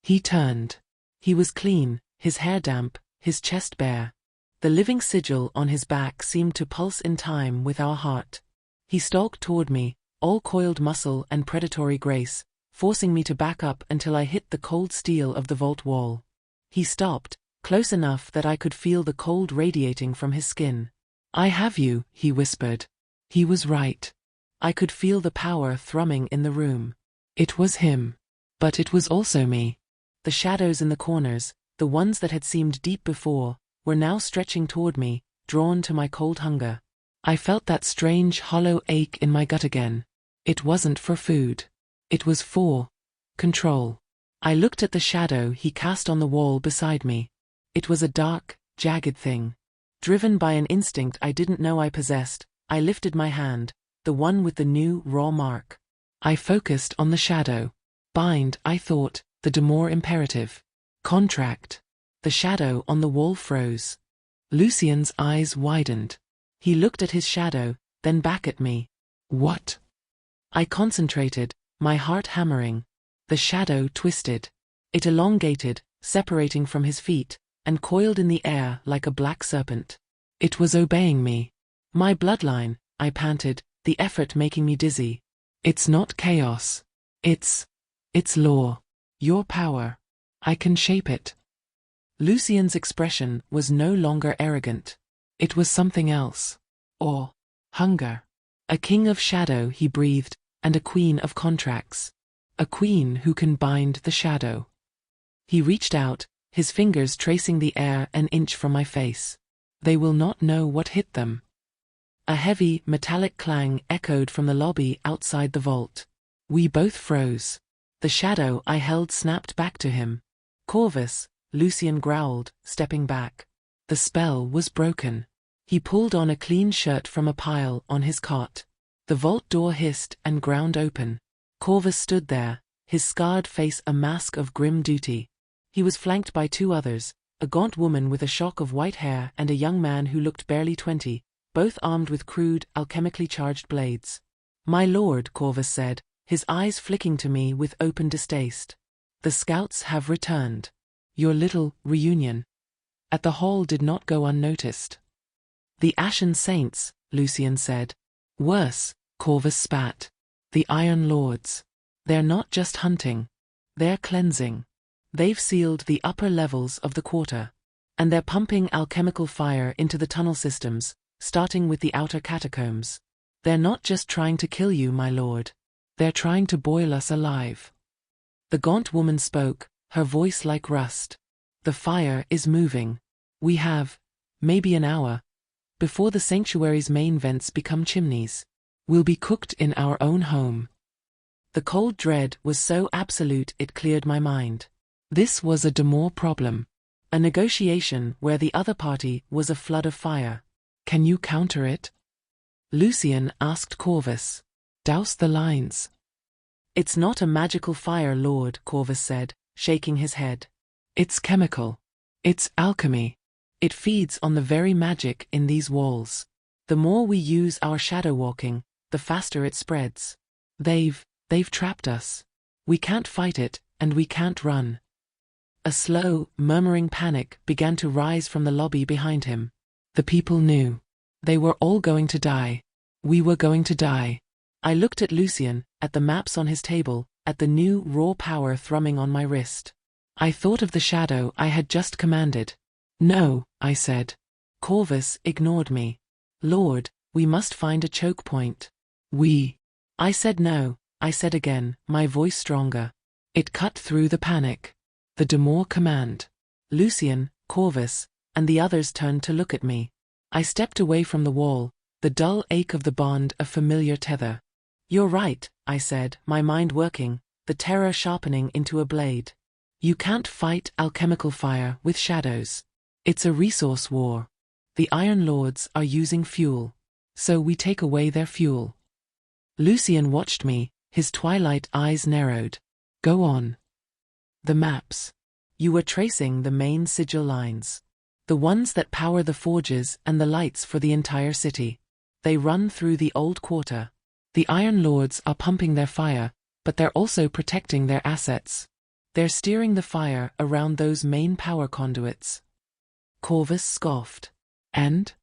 He turned. He was clean, his hair damp, his chest bare. The living sigil on his back seemed to pulse in time with our heart. He stalked toward me, all coiled muscle and predatory grace, forcing me to back up until I hit the cold steel of the vault wall. He stopped, close enough that I could feel the cold radiating from his skin. "I have you," he whispered. He was right. I could feel the power thrumming in the room. It was him. But it was also me. The shadows in the corners, the ones that had seemed deep before, were now stretching toward me, drawn to my cold hunger. I felt that strange hollow ache in my gut again. It wasn't for food. It was for control. I looked at the shadow he cast on the wall beside me. It was a dark, jagged thing. Driven by an instinct I didn't know I possessed, I lifted my hand, the one with the new, raw mark. I focused on the shadow. Bind, I thought, the more imperative. Contract. The shadow on the wall froze. Lucien's eyes widened. He looked at his shadow, then back at me. What? I concentrated, my heart hammering. The shadow twisted. It elongated, separating from his feet, and coiled in the air like a black serpent. It was obeying me. My bloodline, I panted, the effort making me dizzy. It's not chaos. It's law. Your power. I can shape it. Lucien's expression was no longer arrogant. It was something else. Awe. Hunger. A king of shadow, he breathed, and a queen of contracts. A queen who can bind the shadow. He reached out, his fingers tracing the air an inch from my face. They will not know what hit them. A heavy, metallic clang echoed from the lobby outside the vault. We both froze. The shadow I held snapped back to him. Corvus, Lucien growled, stepping back. The spell was broken. He pulled on a clean shirt from a pile on his cot. The vault door hissed and ground open. Corvus stood there, his scarred face a mask of grim duty. He was flanked by two others, a gaunt woman with a shock of white hair and a young man who looked barely 20, both armed with crude, alchemically charged blades. "My lord," Corvus said, his eyes flicking to me with open distaste. "The scouts have returned. Your little reunion at the hall did not go unnoticed." "The Ashen Saints," Lucien said. "Worse," Corvus spat. "The Iron Lords. They're not just hunting. They're cleansing. They've sealed the upper levels of the quarter. And they're pumping alchemical fire into the tunnel systems, starting with the outer catacombs. They're not just trying to kill you, my lord. They're trying to boil us alive." The gaunt woman spoke, her voice like rust. "The fire is moving. We have, maybe an hour, before the sanctuary's main vents become chimneys. We'll be cooked in our own home." The cold dread was so absolute it cleared my mind. This was a demure problem. A negotiation where the other party was a flood of fire. "Can you counter it?" Lucien asked Corvus. "Douse the lines." "It's not a magical fire, Lord," Corvus said, shaking his head. "It's chemical. It's alchemy. It feeds on the very magic in these walls. The more we use our shadow walking, the faster it spreads. They've trapped us. We can't fight it, and we can't run." A slow, murmuring panic began to rise from the lobby behind him. The people knew. They were all going to die. We were going to die. I looked at Lucien, at the maps on his table, at the new raw power thrumming on my wrist. I thought of the shadow I had just commanded. "No," I said. Corvus ignored me. "Lord, we must find a choke point." I said no, I said again, my voice stronger. It cut through the panic. The demure command. Lucien, Corvus, and the others turned to look at me. I stepped away from the wall, the dull ache of the bond a familiar tether. "You're right," I said, my mind working, the terror sharpening into a blade. "You can't fight alchemical fire with shadows. It's a resource war. The Iron Lords are using fuel. So we take away their fuel." Lucien watched me, his twilight eyes narrowed. "Go on." "The maps. You were tracing the main sigil lines. The ones that power the forges and the lights for the entire city. They run through the old quarter. The Iron Lords are pumping their fire, but they're also protecting their assets. They're steering the fire around those main power conduits." Corvus scoffed. "And?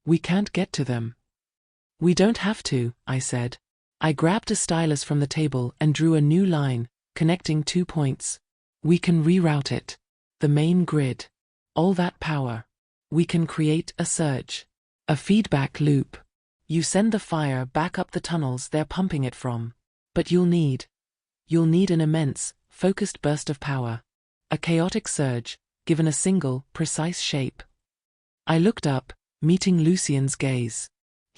We can't get to them." "We don't have to," I said. I grabbed a stylus from the table and drew a new line, connecting 2 points. "We can reroute it. The main grid. All that power. We can create a surge. A feedback loop. You send the fire back up the tunnels they're pumping it from. But you'll need an immense, focused burst of power. A chaotic surge, given a single, precise shape." I looked up, meeting Lucien's gaze.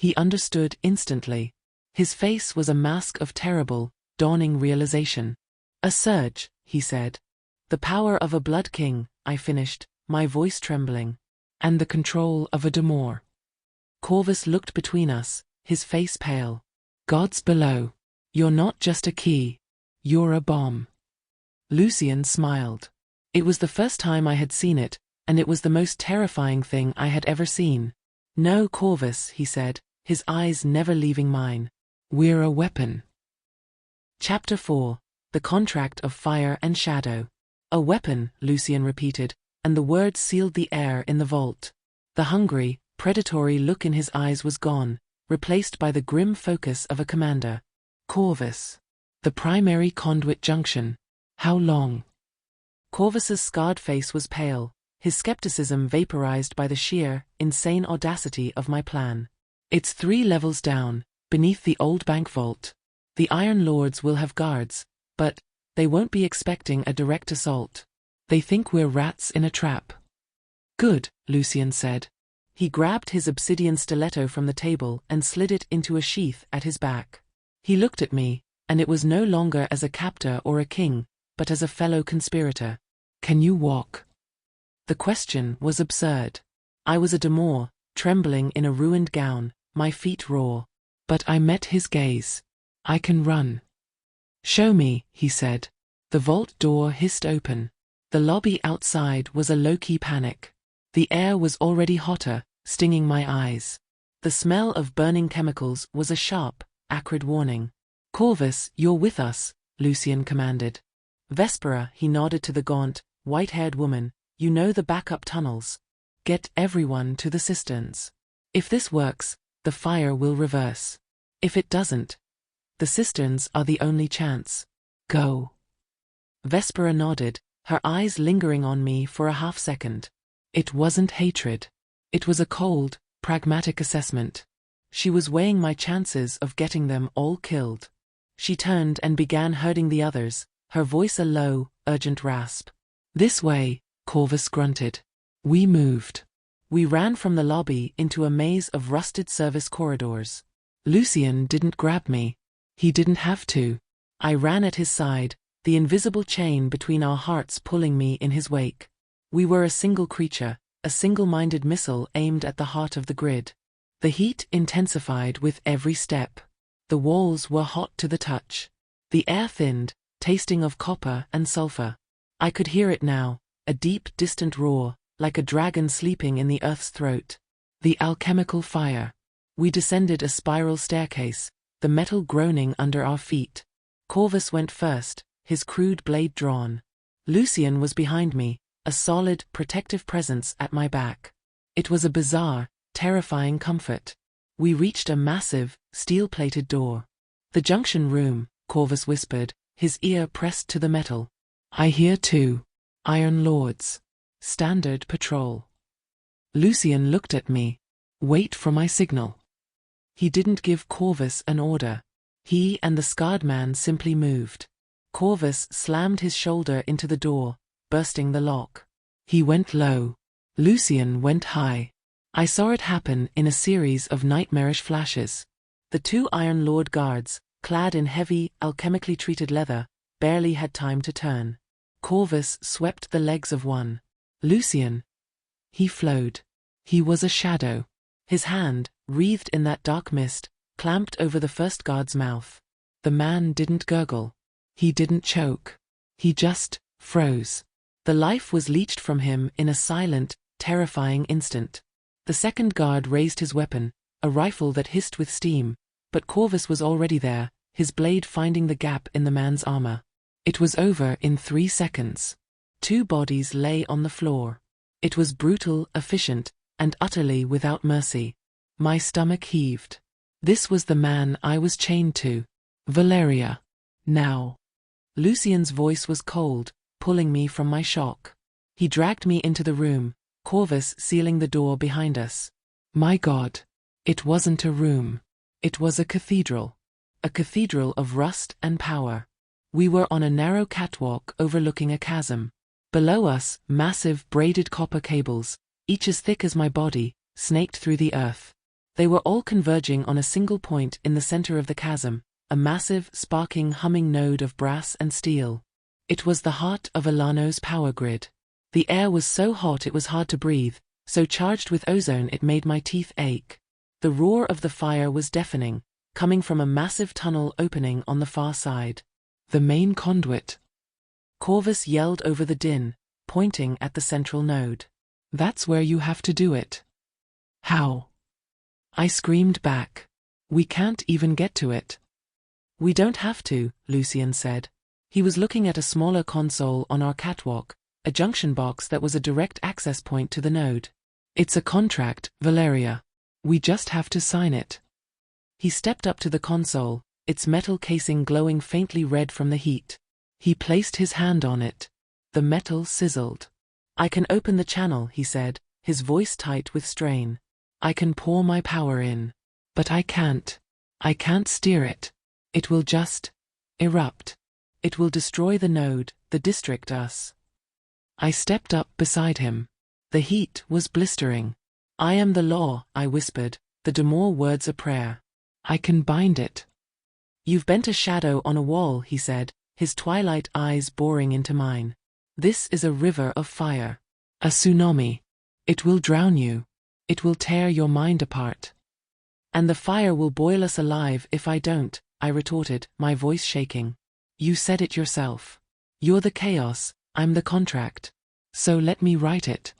He understood instantly. His face was a mask of terrible, dawning realization. A surge, he said. The power of a blood king, I finished, my voice trembling. And the control of a demure. Corvus looked between us, his face pale. Gods below. You're not just a key. You're a bomb. Lucien smiled. It was the first time I had seen it, and it was the most terrifying thing I had ever seen. No, Corvus, he said, his eyes never leaving mine. We're a weapon. Chapter 4. The Contract of Fire and Shadow. A weapon, Lucien repeated, and the words sealed the air in the vault. The hungry, predatory look in his eyes was gone, replaced by the grim focus of a commander. Corvus. The primary conduit junction. How long? Corvus's scarred face was pale, his skepticism vaporized by the sheer, insane audacity of my plan. It's 3 levels down, beneath the old bank vault. The Iron Lords will have guards, but they won't be expecting a direct assault. They think we're rats in a trap. Good, Lucien said. He grabbed his obsidian stiletto from the table and slid it into a sheath at his back. He looked at me, and it was no longer as a captor or a king, but as a fellow conspirator. Can you walk? The question was absurd. I was a demure, trembling in a ruined gown, my feet raw. But I met his gaze. I can run. Show me, he said. The vault door hissed open. The lobby outside was a low-key panic. The air was already hotter, stinging my eyes. The smell of burning chemicals was a sharp, acrid warning. Corvus, you're with us, Lucien commanded. Vespera, he nodded to the gaunt, white-haired woman, you know the backup tunnels. Get everyone to the cisterns. If this works, the fire will reverse. If it doesn't, the cisterns are the only chance. Go. Vespera nodded, her eyes lingering on me for a half-second. It wasn't hatred. It was a cold, pragmatic assessment. She was weighing my chances of getting them all killed. She turned and began herding the others, her voice a low, urgent rasp. This way, Corvus grunted. We moved. We ran from the lobby into a maze of rusted service corridors. Lucien didn't grab me. He didn't have to. I ran at his side, the invisible chain between our hearts pulling me in his wake. We were a single creature, a single-minded missile aimed at the heart of the grid. The heat intensified with every step. The walls were hot to the touch. The air thinned, tasting of copper and sulfur. I could hear it now, a deep, distant roar, like a dragon sleeping in the earth's throat. The alchemical fire. We descended a spiral staircase, the metal groaning under our feet. Corvus went first, his crude blade drawn. Lucien was behind me, a solid, protective presence at my back. It was a bizarre, terrifying comfort. We reached a massive, steel-plated door. The junction room, Corvus whispered, his ear pressed to the metal. I hear 2. Iron Lords. Standard patrol. Lucien looked at me. Wait for my signal. He didn't give Corvus an order. He and the scarred man simply moved. Corvus slammed his shoulder into the door, bursting the lock. He went low. Lucien went high. I saw it happen in a series of nightmarish flashes. The 2 Iron Lord guards, clad in heavy, alchemically treated leather, barely had time to turn. Corvus swept the legs of one. Lucien. He flowed. He was a shadow. His hand, wreathed in that dark mist, clamped over the first guard's mouth. The man didn't gurgle. He didn't choke. He just froze. The life was leached from him in a silent, terrifying instant. The second guard raised his weapon, a rifle that hissed with steam, but Corvus was already there, his blade finding the gap in the man's armor. It was over in 3 seconds. 2 bodies lay on the floor. It was brutal, efficient, and utterly without mercy. My stomach heaved. This was the man I was chained to. Valeria. Now. Lucien's voice was cold, pulling me from my shock. He dragged me into the room, Corvus sealing the door behind us. My God. It wasn't a room. It was a cathedral. A cathedral of rust and power. We were on a narrow catwalk overlooking a chasm. Below us, massive braided copper cables, each as thick as my body, snaked through the earth. They were all converging on a single point in the center of the chasm, a massive, sparking, humming node of brass and steel. It was the heart of Alano's power grid. The air was so hot it was hard to breathe, so charged with ozone it made my teeth ache. The roar of the fire was deafening, coming from a massive tunnel opening on the far side. The main conduit. Corvus yelled over the din, pointing at the central node. That's where you have to do it. How? I screamed back. We can't even get to it. We don't have to, Lucien said. He was looking at a smaller console on our catwalk, a junction box that was a direct access point to the node. It's a contract, Valeria. We just have to sign it. He stepped up to the console, its metal casing glowing faintly red from the heat. He placed his hand on it. The metal sizzled. I can open the channel, he said, his voice tight with strain. I can pour my power in. But I can't. I can't steer it. It will just erupt. It will destroy the node, the district, us. I stepped up beside him. The heat was blistering. I am the law, I whispered, the demure words a prayer. I can bind it. You've bent a shadow on a wall, he said, his twilight eyes boring into mine. This is a river of fire. A tsunami. It will drown you. It will tear your mind apart. And the fire will boil us alive if I don't, I retorted, my voice shaking. You said it yourself. You're the chaos, I'm the contract. So let me write it.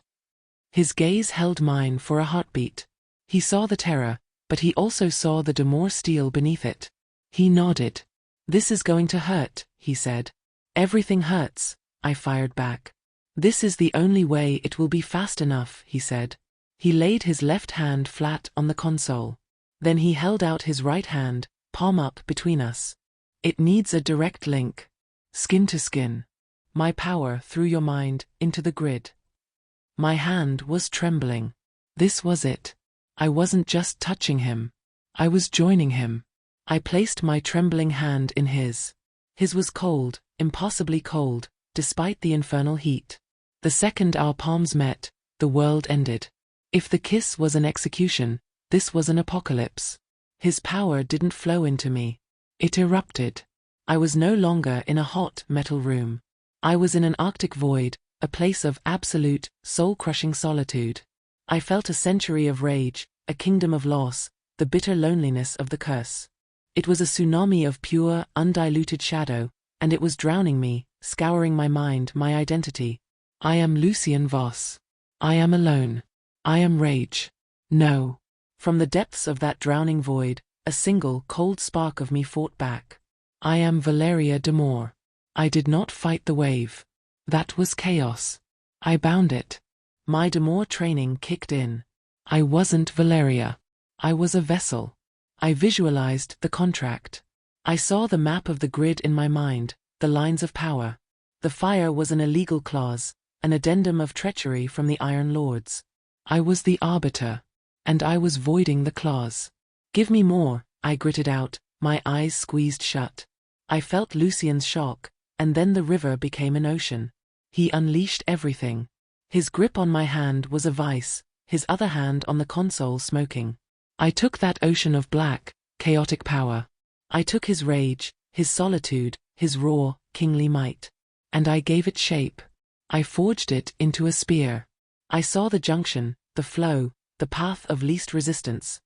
His gaze held mine for a heartbeat. He saw the terror, but he also saw the demure steel beneath it. He nodded. This is going to hurt, he said. Everything hurts, I fired back. This is the only way it will be fast enough, he said. He laid his left hand flat on the console. Then he held out his right hand, palm up between us. It needs a direct link. Skin to skin. My power through your mind, into the grid. My hand was trembling. This was it. I wasn't just touching him. I was joining him. I placed my trembling hand in his. His was cold, impossibly cold, despite the infernal heat. The second our palms met, the world ended. If the kiss was an execution, this was an apocalypse. His power didn't flow into me. It erupted. I was no longer in a hot metal room. I was in an arctic void, a place of absolute, soul-crushing solitude. I felt a century of rage, a kingdom of loss, the bitter loneliness of the curse. It was a tsunami of pure, undiluted shadow, and it was drowning me, scouring my mind, my identity. I am Lucien Voss. I am alone. I am rage. No. From the depths of that drowning void, a single, cold spark of me fought back. I am Valeria Demore. I did not fight the wave. That was chaos. I bound it. My Demore training kicked in. I wasn't Valeria. I was a vessel. I visualized the contract. I saw the map of the grid in my mind, the lines of power. The fire was an illegal clause, an addendum of treachery from the Iron Lords. I was the arbiter, and I was voiding the clause. Give me more, I gritted out, my eyes squeezed shut. I felt Lucien's shock, and then the river became an ocean. He unleashed everything. His grip on my hand was a vice, his other hand on the console smoking. I took that ocean of black, chaotic power. I took his rage, his solitude, his raw, kingly might. And I gave it shape. I forged it into a spear. I saw the junction, the flow, the path of least resistance.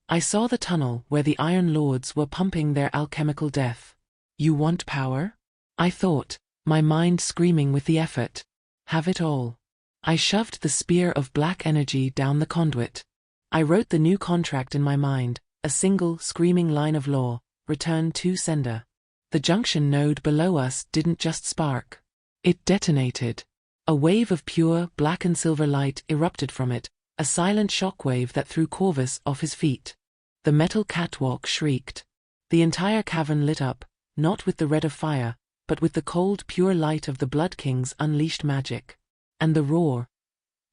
I saw the tunnel where the Iron Lords were pumping their alchemical death. You want power? I thought, my mind screaming with the effort. Have it all. I shoved the spear of black energy down the conduit. I wrote the new contract in my mind, a single, screaming line of law, return to sender. The junction node below us didn't just spark. It detonated. A wave of pure, black and silver light erupted from it, a silent shockwave that threw Corvus off his feet. The metal catwalk shrieked. The entire cavern lit up, not with the red of fire, but with the cold, pure light of the Blood King's unleashed magic. And the roar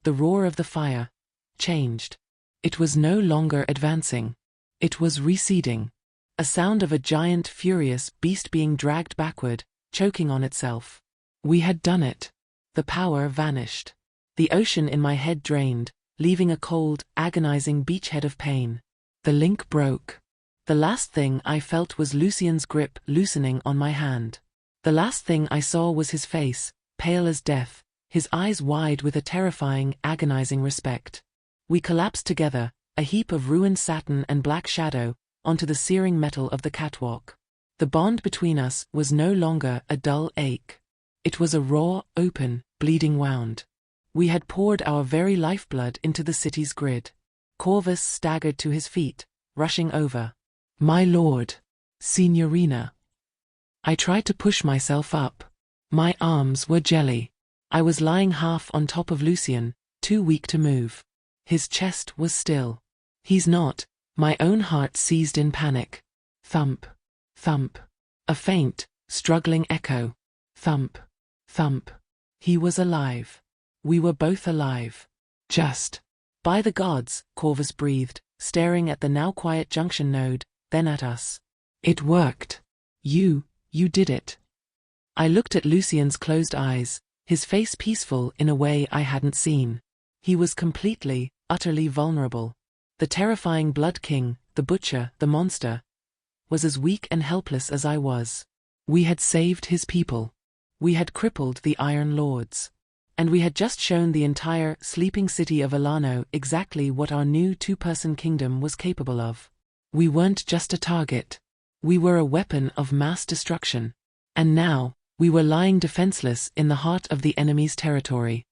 of the fire, changed. It was no longer advancing. It was receding. A sound of a giant, furious beast being dragged backward, choking on itself. We had done it. The power vanished. The ocean in my head drained, leaving a cold, agonizing beachhead of pain. The link broke. The last thing I felt was Lucien's grip loosening on my hand. The last thing I saw was his face, pale as death, his eyes wide with a terrifying, agonizing respect. We collapsed together, a heap of ruined satin and black shadow, onto the searing metal of the catwalk. The bond between us was no longer a dull ache. It was a raw, open, bleeding wound. We had poured our very lifeblood into the city's grid. Corvus staggered to his feet, rushing over. "My lord. Signorina." I tried to push myself up. My arms were jelly. I was lying half on top of Lucien, too weak to move. His chest was still. "He's not." My own heart seized in panic. Thump. Thump. A faint, struggling echo. Thump. Thump. He was alive. We were both alive. Just. "By the gods," Corvus breathed, staring at the now quiet junction node, then at us. "It worked. You did it." I looked at Lucien's closed eyes, his face peaceful in a way I hadn't seen. He was completely, utterly vulnerable. The terrifying Blood King, the butcher, the monster, was as weak and helpless as I was. We had saved his people. We had crippled the Iron Lords. And we had just shown the entire sleeping city of Alano exactly what our new two-person kingdom was capable of. We weren't just a target. We were a weapon of mass destruction. And now, we were lying defenseless in the heart of the enemy's territory.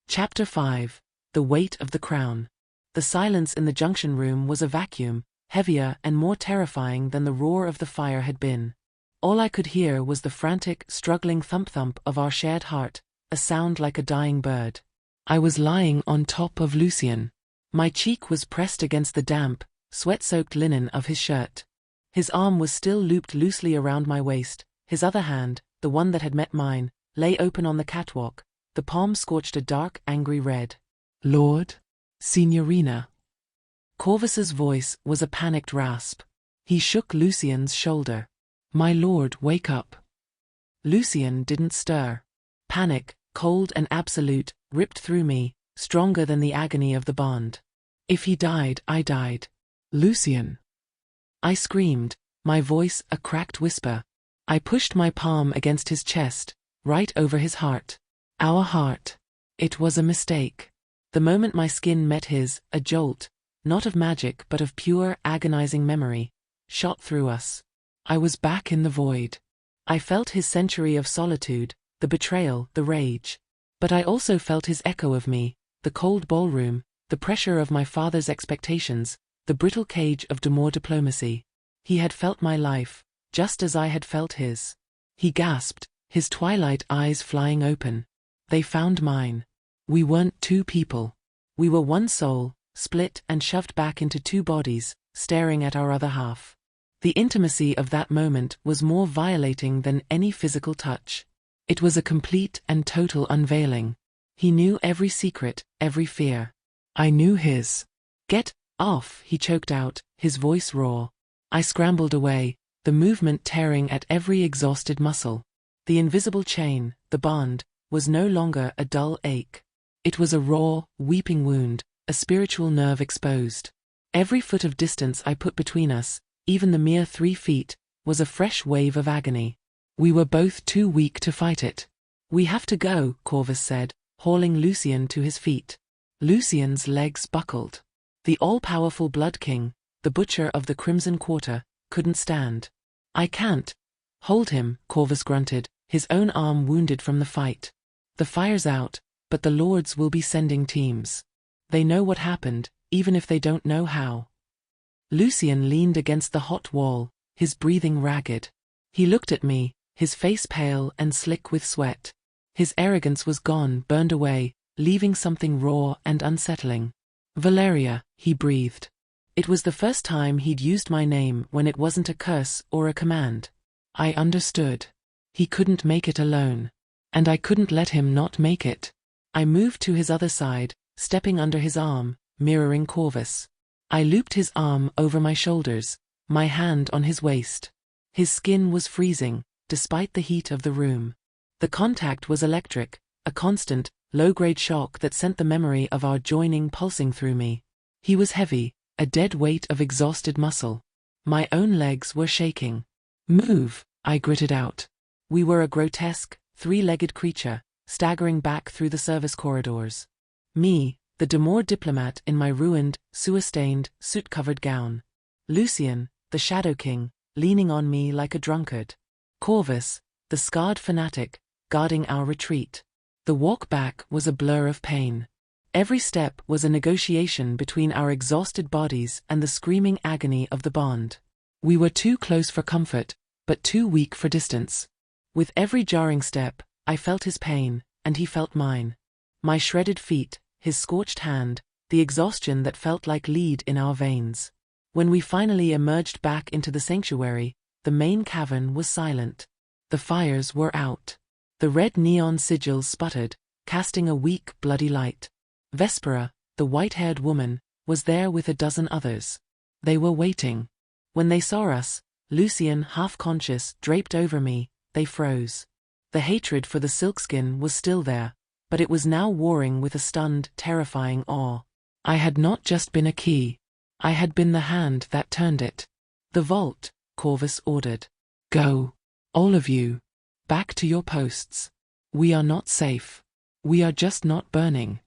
Chapter 5. The Weight of the Crown. The silence in the junction room was a vacuum, heavier and more terrifying than the roar of the fire had been. All I could hear was the frantic, struggling thump-thump of our shared heart, a sound like a dying bird. I was lying on top of Lucien. My cheek was pressed against the damp, sweat-soaked linen of his shirt. His arm was still looped loosely around my waist, his other hand, the one that had met mine, lay open on the catwalk, the palm scorched a dark, angry red. "Lord? Signorina?" Corvus's voice was a panicked rasp. He shook Lucien's shoulder. "My lord, wake up." Lucien didn't stir. Panic, cold and absolute, ripped through me, stronger than the agony of the bond. If he died, I died. "Lucien!" I screamed, my voice a cracked whisper. I pushed my palm against his chest, right over his heart. Our heart. It was a mistake. The moment my skin met his, a jolt, not of magic but of pure, agonizing memory, shot through us. I was back in the void. I felt his century of solitude, the betrayal, the rage. But I also felt his echo of me, the cold ballroom, the pressure of my father's expectations, the brittle cage of demure diplomacy. He had felt my life, just as I had felt his. He gasped, his twilight eyes flying open. They found mine. We weren't two people. We were one soul, split and shoved back into two bodies, staring at our other half. The intimacy of that moment was more violating than any physical touch. It was a complete and total unveiling. He knew every secret, every fear. I knew his. "Get off," he choked out, his voice raw. I scrambled away, the movement tearing at every exhausted muscle. The invisible chain, the bond, was no longer a dull ache. It was a raw, weeping wound, a spiritual nerve exposed. Every foot of distance I put between us, even the mere 3 feet, was a fresh wave of agony. We were both too weak to fight it. "We have to go," Corvus said, hauling Lucien to his feet. Lucien's legs buckled. The all-powerful Blood King, the butcher of the Crimson Quarter, couldn't stand. "I can't." "Hold him," Corvus grunted, his own arm wounded from the fight. "The fire's out, but the Lords will be sending teams. They know what happened, even if they don't know how." Lucien leaned against the hot wall, his breathing ragged. He looked at me, his face pale and slick with sweat. His arrogance was gone, burned away, leaving something raw and unsettling. "Valeria," he breathed. It was the first time he'd used my name when it wasn't a curse or a command. I understood. He couldn't make it alone. And I couldn't let him not make it. I moved to his other side, stepping under his arm, mirroring Corvus. I looped his arm over my shoulders, my hand on his waist. His skin was freezing, despite the heat of the room. The contact was electric, a constant, low-grade shock that sent the memory of our joining pulsing through me. He was heavy, a dead weight of exhausted muscle. My own legs were shaking. Move, I gritted out. We were a grotesque, three-legged creature, staggering back through the service corridors. Me, the demure diplomat in my ruined, sewer-stained, soot-covered gown. Lucien, the Shadow King, leaning on me like a drunkard. Corvus, the scarred fanatic, guarding our retreat. The walk back was a blur of pain. Every step was a negotiation between our exhausted bodies and the screaming agony of the bond. We were too close for comfort, but too weak for distance. With every jarring step, I felt his pain, and he felt mine. My shredded feet, his scorched hand, the exhaustion that felt like lead in our veins. When we finally emerged back into the sanctuary, the main cavern was silent. The fires were out. The red neon sigils sputtered, casting a weak, bloody light. Vespera, the white-haired woman, was there with a dozen others. They were waiting. When they saw us, Lucien half-conscious, draped over me, they froze. The hatred for the silkskin was still there, but it was now warring with a stunned, terrifying awe. I had not just been a key. I had been the hand that turned it. The vault, Corvus ordered. Go. All of you. Back to your posts. We are not safe. We are just not burning.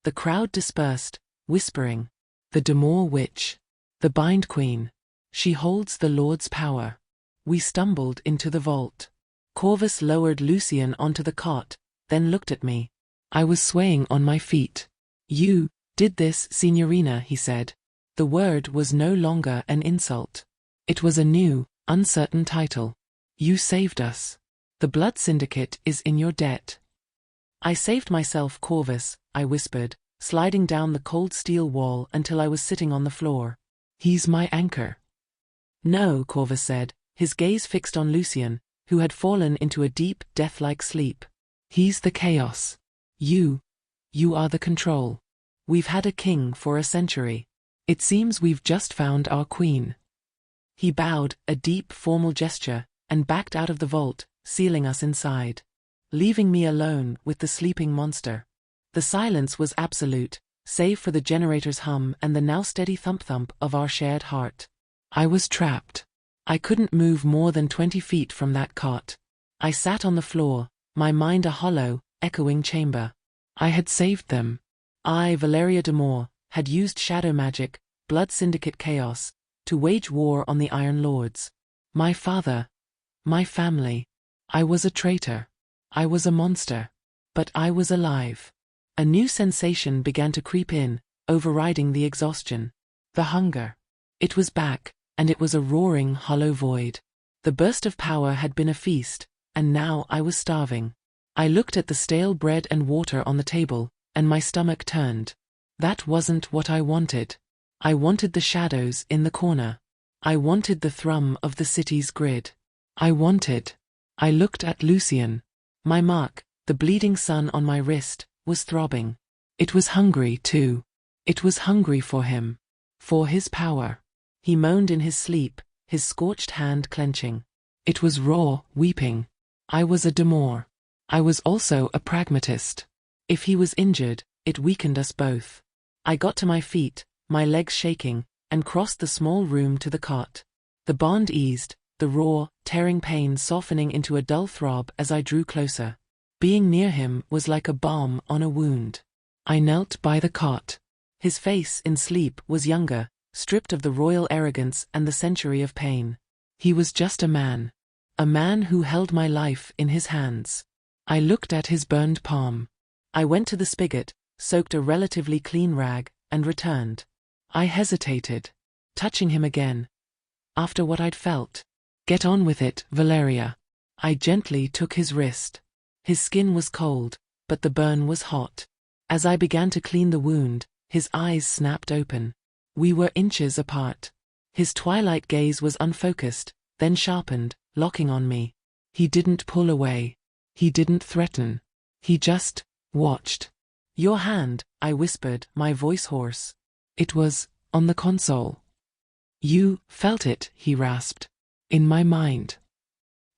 The crowd dispersed, whispering. The Demore Witch. The Bind Queen. She holds the Lord's power. We stumbled into the vault. Corvus lowered Lucien onto the cot, then looked at me. I was swaying on my feet. You did this, Signorina, he said. The word was no longer an insult. It was a new, uncertain title. You saved us. The Blood Syndicate is in your debt. I saved myself, Corvus, I whispered, sliding down the cold steel wall until I was sitting on the floor. He's my anchor. No, Corvus said, his gaze fixed on Lucien, who had fallen into a deep, death-like sleep. He's the chaos. You are the control. We've had a king for a century. It seems we've just found our queen. He bowed, a deep, formal gesture, and backed out of the vault, sealing us inside. Leaving me alone with the sleeping monster. The silence was absolute, save for the generator's hum and the now steady thump-thump of our shared heart. I was trapped. I couldn't move more than 20 feet from that cot. I sat on the floor, my mind a hollow, echoing chamber. I had saved them. I, Valeria Demore, had used shadow magic, Blood Syndicate chaos, to wage war on the Iron Lords. My father. My family. I was a traitor. I was a monster. But I was alive. A new sensation began to creep in, overriding the exhaustion. The hunger. It was back, and it was a roaring, hollow void. The burst of power had been a feast, and now I was starving. I looked at the stale bread and water on the table, and my stomach turned. That wasn't what I wanted. I wanted the shadows in the corner. I wanted the thrum of the city's grid. I looked at Lucien. My mark, the bleeding sun on my wrist, was throbbing. It was hungry, too. It was hungry for him. For his power. He moaned in his sleep, his scorched hand clenching. It was raw, weeping. I was a Demore. I was also a pragmatist. If he was injured, it weakened us both. I got to my feet, my legs shaking, and crossed the small room to the cot. The bond eased, the raw, tearing pain softening into a dull throb as I drew closer. Being near him was like a balm on a wound. I knelt by the cot. His face in sleep was younger, stripped of the royal arrogance and the century of pain. He was just a man who held my life in his hands. I looked at his burned palm. I went to the spigot, soaked a relatively clean rag, and returned. I hesitated, touching him again. After what I'd felt. Get on with it, Valeria. I gently took his wrist. His skin was cold, but the burn was hot. As I began to clean the wound, his eyes snapped open. We were inches apart. His twilight gaze was unfocused, then sharpened, locking on me. He didn't pull away. He didn't threaten. He just watched. Your hand, I whispered, my voice hoarse. It was on the console. You felt it, he rasped. In my mind.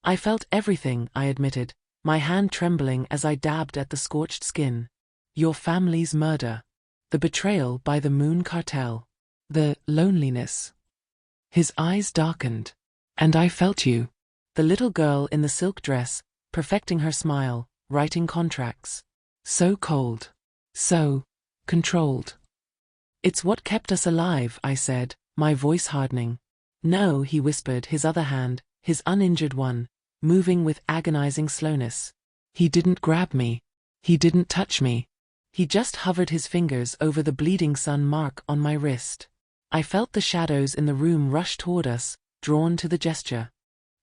I felt everything, I admitted, my hand trembling as I dabbed at the scorched skin. Your family's murder. The betrayal by the Moon Cartel. The loneliness. His eyes darkened. And I felt you. The little girl in the silk dress, perfecting her smile, writing contracts. So cold. So controlled. It's what kept us alive, I said, my voice hardening. No, he whispered, his other hand, his uninjured one, moving with agonizing slowness. He didn't grab me. He didn't touch me. He just hovered his fingers over the bleeding sun mark on my wrist. I felt the shadows in the room rush toward us, drawn to the gesture.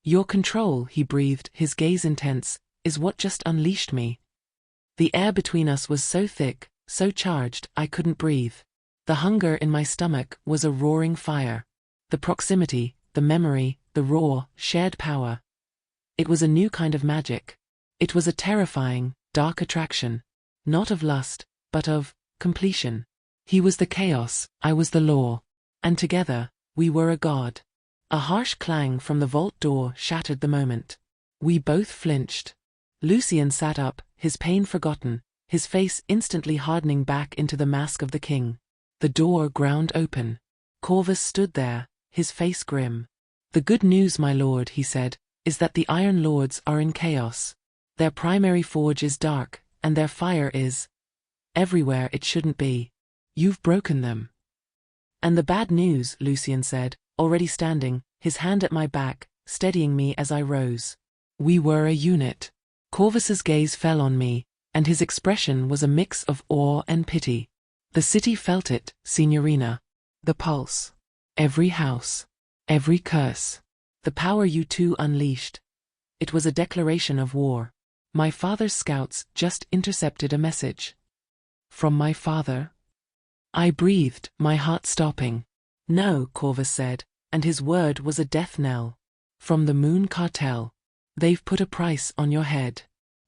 Your control, he breathed, his gaze intense, is what just unleashed me. The air between us was so thick, so charged, I couldn't breathe. The hunger in my stomach was a roaring fire. The proximity, the memory, the raw, shared power. It was a new kind of magic. It was a terrifying, dark attraction. Not of lust, but of completion. He was the chaos, I was the law. And together, we were a god. A harsh clang from the vault door shattered the moment. We both flinched. Lucien sat up, his pain forgotten, his face instantly hardening back into the mask of the king. The door ground open. Corvus stood there, his face grim. The good news, my lord, he said, is that the Iron Lords are in chaos. Their primary forge is dark, and their fire is everywhere it shouldn't be. You've broken them. And the bad news, Lucien said, already standing, his hand at my back, steadying me as I rose. We were a unit. Corvus's gaze fell on me, and his expression was a mix of awe and pity. The city felt it, Signorina. The pulse. Every house. Every curse. The power you two unleashed. It was a declaration of war. My father's scouts just intercepted a message. From my father? I breathed, my heart stopping. No, Corvus said, and his word was a death knell. From the Moon Cartel. They've put a price on your head.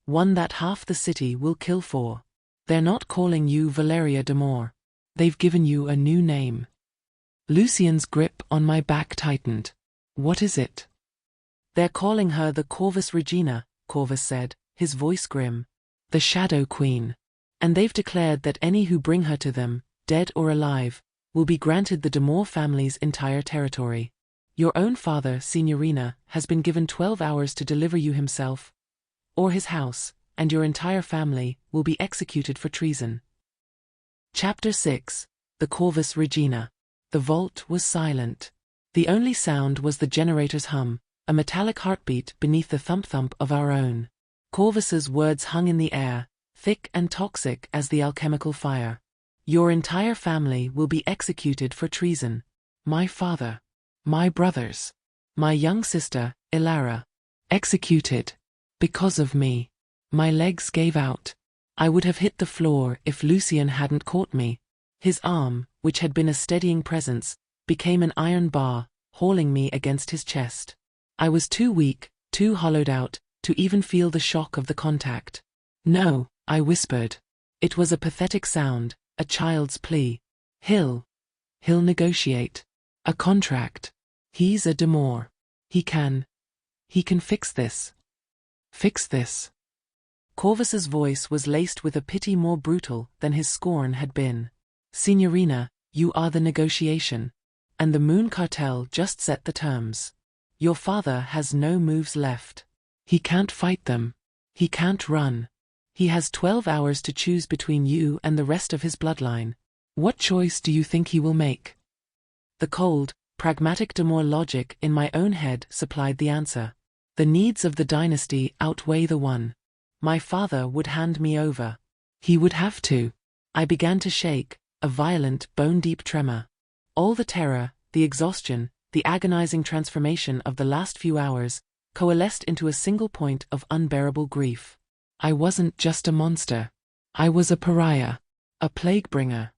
One that half the city will kill for. They're not calling you Valeria d'Amour. They've given you a new name. Lucien's grip on my back tightened. What is it? They're calling her the Corvus Regina, Corvus said, his voice grim. The Shadow Queen. And they've declared that any who bring her to them, dead or alive, will be granted the d'Amour family's entire territory. Your own father, Signorina, has been given 12 hours to deliver you himself, or his house, and your entire family will be executed for treason. Chapter 6. The Corvus Regina. The vault was silent. The only sound was the generator's hum, a metallic heartbeat beneath the thump-thump of our own. Corvus's words hung in the air, thick and toxic as the alchemical fire. Your entire family will be executed for treason. My father. My brothers. My young sister, Ilara. Executed. Because of me. My legs gave out. I would have hit the floor if Lucien hadn't caught me. His arm, which had been a steadying presence, became an iron bar, hauling me against his chest. I was too weak, too hollowed out, to even feel the shock of the contact. No, I whispered. It was a pathetic sound, a child's plea. He'll negotiate. A contract. He's a d'Amour. He can fix this. Fix this. Corvus's voice was laced with a pity more brutal than his scorn had been. Signorina, you are the negotiation. And the Moon Cartel just set the terms. Your father has no moves left. He can't fight them. He can't run. He has 12 hours to choose between you and the rest of his bloodline. What choice do you think he will make? The cold, pragmatic d'Amour logic in my own head supplied the answer. The needs of the dynasty outweigh the one. My father would hand me over. He would have to. I began to shake, a violent, bone-deep tremor. All the terror, the exhaustion, the agonizing transformation of the last few hours, coalesced into a single point of unbearable grief. I wasn't just a monster. I was a pariah. A plague-bringer.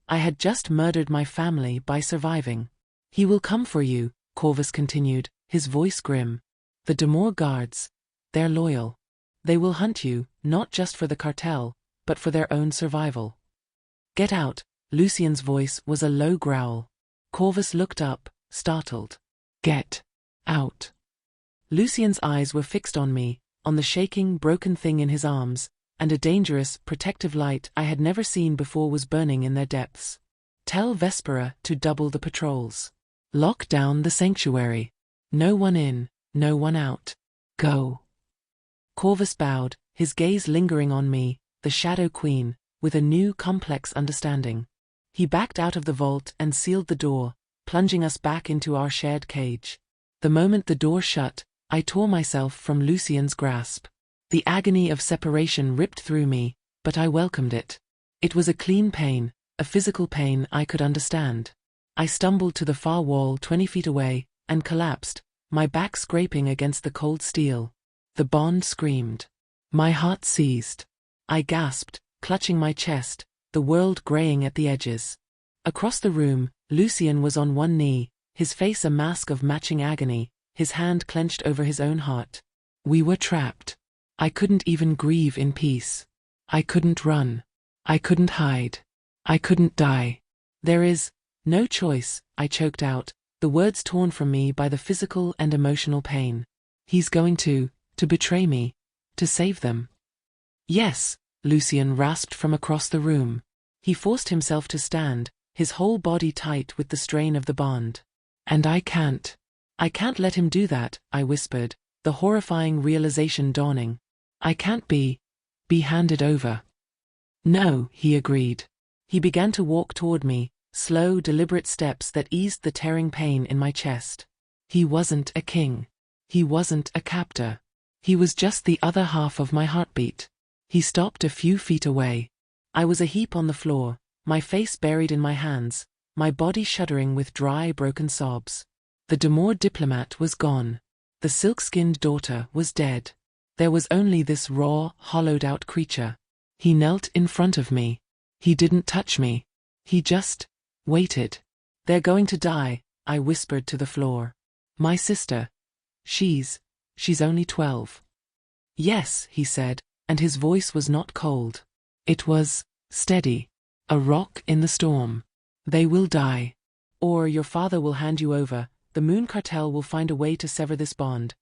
I had just murdered my family by surviving. He will come for you, Corvus continued, his voice grim. The d'Amour guards. They're loyal. They will hunt you, not just for the cartel, but for their own survival. Get out, Lucien's voice was a low growl. Corvus looked up, startled. Get out. Lucien's eyes were fixed on me, on the shaking, broken thing in his arms, and a dangerous, protective light I had never seen before was burning in their depths. Tell Vespera to double the patrols. Lock down the sanctuary. No one in, no one out. Go. Corvus bowed, his gaze lingering on me, the Shadow Queen, with a new complex understanding. He backed out of the vault and sealed the door, plunging us back into our shared cage. The moment the door shut, I tore myself from Lucien's grasp. The agony of separation ripped through me, but I welcomed it. It was a clean pain, a physical pain I could understand. I stumbled to the far wall 20 feet away, and collapsed, my back scraping against the cold steel. The bond screamed. My heart seized. I gasped, clutching my chest, the world graying at the edges. Across the room, Lucien was on one knee, his face a mask of matching agony, his hand clenched over his own heart. We were trapped. I couldn't even grieve in peace. I couldn't run. I couldn't hide. I couldn't die. There is no choice, I choked out, the words torn from me by the physical and emotional pain. He's going to betray me, to save them. Yes, Lucien rasped from across the room. He forced himself to stand, his whole body tight with the strain of the bond. And I can't let him do that, I whispered, the horrifying realization dawning. I can't be handed over. No, he agreed. He began to walk toward me, slow, deliberate steps that eased the tearing pain in my chest. He wasn't a king. He wasn't a captor. He was just the other half of my heartbeat. He stopped a few feet away. I was a heap on the floor, my face buried in my hands, my body shuddering with dry, broken sobs. The Demore diplomat was gone. The silk-skinned daughter was dead. There was only this raw, hollowed-out creature. He knelt in front of me. He didn't touch me. He just waited. They're going to die, I whispered to the floor. My sister. She's only 12. Yes, he said, and his voice was not cold. It was steady. A rock in the storm. They will die. Or your father will hand you over. The Moon Cartel will find a way to sever this bond,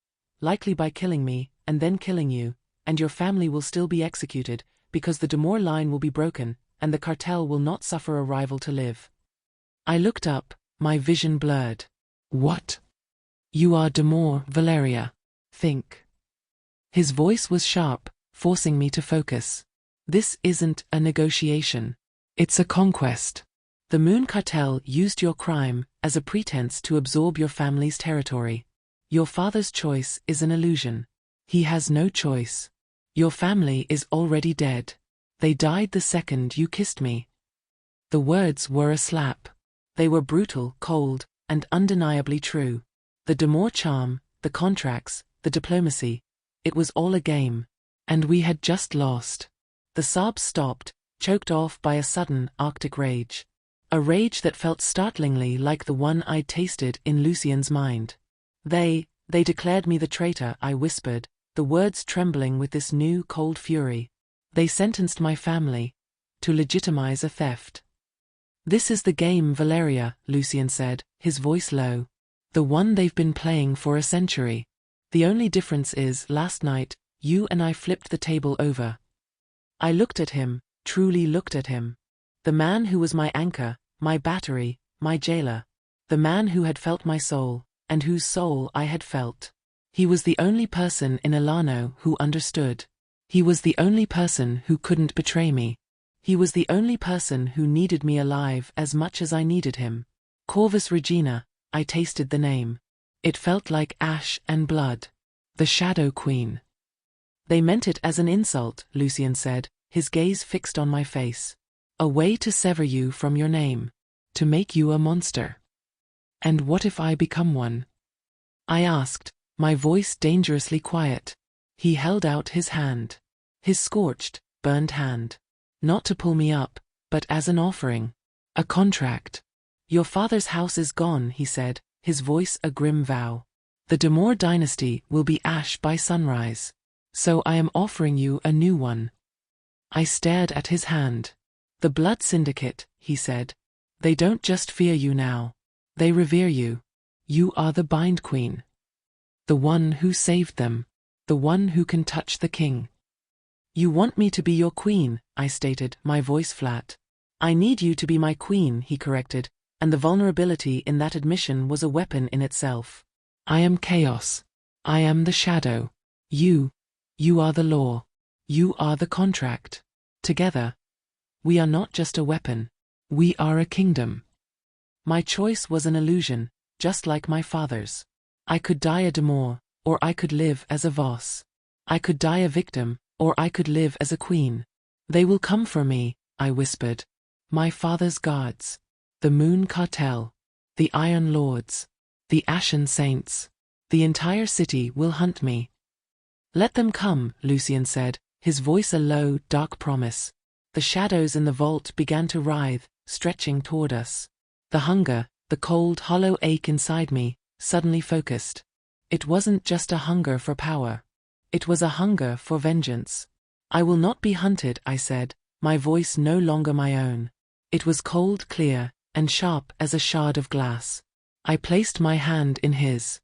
likely by killing me, and then killing you, and your family will still be executed, because the Demore line will be broken, and the cartel will not suffer a rival to live. I looked up, my vision blurred. What? You are Demore, Valeria. Think. His voice was sharp, forcing me to focus. This isn't a negotiation. It's a conquest. The Moon Cartel used your crime as a pretense to absorb your family's territory. Your father's choice is an illusion. He has no choice. Your family is already dead. They died the second you kissed me. The words were a slap. They were brutal, cold, and undeniably true. The Demore charm, the contracts, the diplomacy, it was all a game. And we had just lost. The sobs stopped, choked off by a sudden, Arctic rage. A rage that felt startlingly like the one I'd tasted in Lucien's mind. They declared me the traitor, I whispered, the words trembling with this new, cold fury. They sentenced my family to legitimize a theft. This is the game, Valeria, Lucien said, his voice low. The one they've been playing for a century. The only difference is, last night, you and I flipped the table over. I looked at him, truly looked at him. The man who was my anchor, my battery, my jailer. The man who had felt my soul, and whose soul I had felt. He was the only person in Ilano who understood. He was the only person who couldn't betray me. He was the only person who needed me alive as much as I needed him. Corvus Regina, I tasted the name. It felt like ash and blood. The Shadow Queen. They meant it as an insult, Lucien said, his gaze fixed on my face. A way to sever you from your name. To make you a monster. And what if I become one? I asked, my voice dangerously quiet. He held out his hand. His scorched, burned hand. Not to pull me up, but as an offering. A contract. Your father's house is gone, he said, his voice a grim vow. The Demore dynasty will be ash by sunrise. So I am offering you a new one. I stared at his hand. The Blood Syndicate, he said. They don't just fear you now. They revere you. You are the Bind Queen. The one who saved them. The one who can touch the king. You want me to be your queen, I stated, my voice flat. I need you to be my queen, he corrected, and the vulnerability in that admission was a weapon in itself. I am chaos. I am the shadow. You are the law. You are the contract. Together, we are not just a weapon. We are a kingdom. My choice was an illusion, just like my father's. I could die a Demore, or I could live as a Voss. I could die a victim, or I could live as a queen. They will come for me, I whispered. My father's guards. The Moon Cartel. The Iron Lords. The Ashen Saints. The entire city will hunt me. Let them come, Lucien said, his voice a low, dark promise. The shadows in the vault began to writhe, stretching toward us. The hunger, the cold, hollow ache inside me, suddenly focused. It wasn't just a hunger for power. It was a hunger for vengeance. I will not be hunted, I said, my voice no longer my own. It was cold, clear, and sharp as a shard of glass. I placed my hand in his.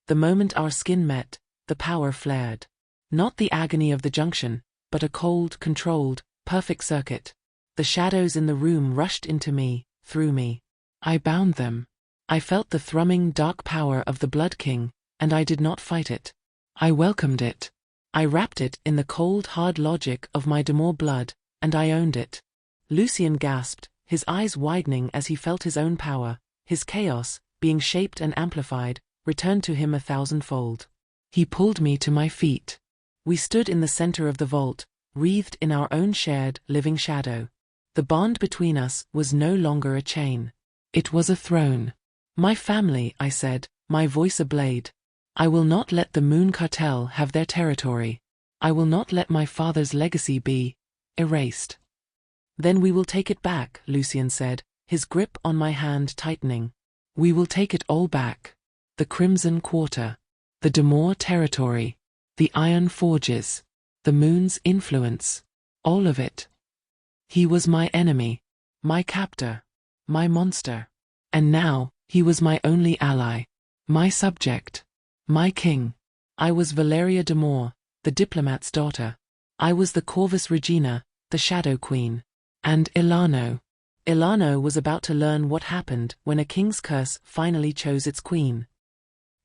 The moment our skin met, the power flared. Not the agony of the junction, but a cold, controlled, perfect circuit. The shadows in the room rushed into me, through me. I bound them. I felt the thrumming dark power of the Blood King, and I did not fight it. I welcomed it. I wrapped it in the cold hard logic of my Demore blood, and I owned it. Lucien gasped, his eyes widening as he felt his own power, his chaos, being shaped and amplified, returned to him 1,000-fold. He pulled me to my feet. We stood in the center of the vault, wreathed in our own shared, living shadow. The bond between us was no longer a chain. It was a throne. My family, I said, my voice a blade. I will not let the Moon Cartel have their territory. I will not let my father's legacy be erased. Then we will take it back, Lucien said, his grip on my hand tightening. We will take it all back. The Crimson Quarter. The Demore territory. The Iron Forges. The Moon's influence. All of it. He was my enemy. My captor. My monster. And now, he was my only ally. My subject. My king. I was Valeria Demore, the diplomat's daughter. I was the Corvus Regina, the Shadow Queen. And Ilano. Ilano was about to learn what happened when a king's curse finally chose its queen.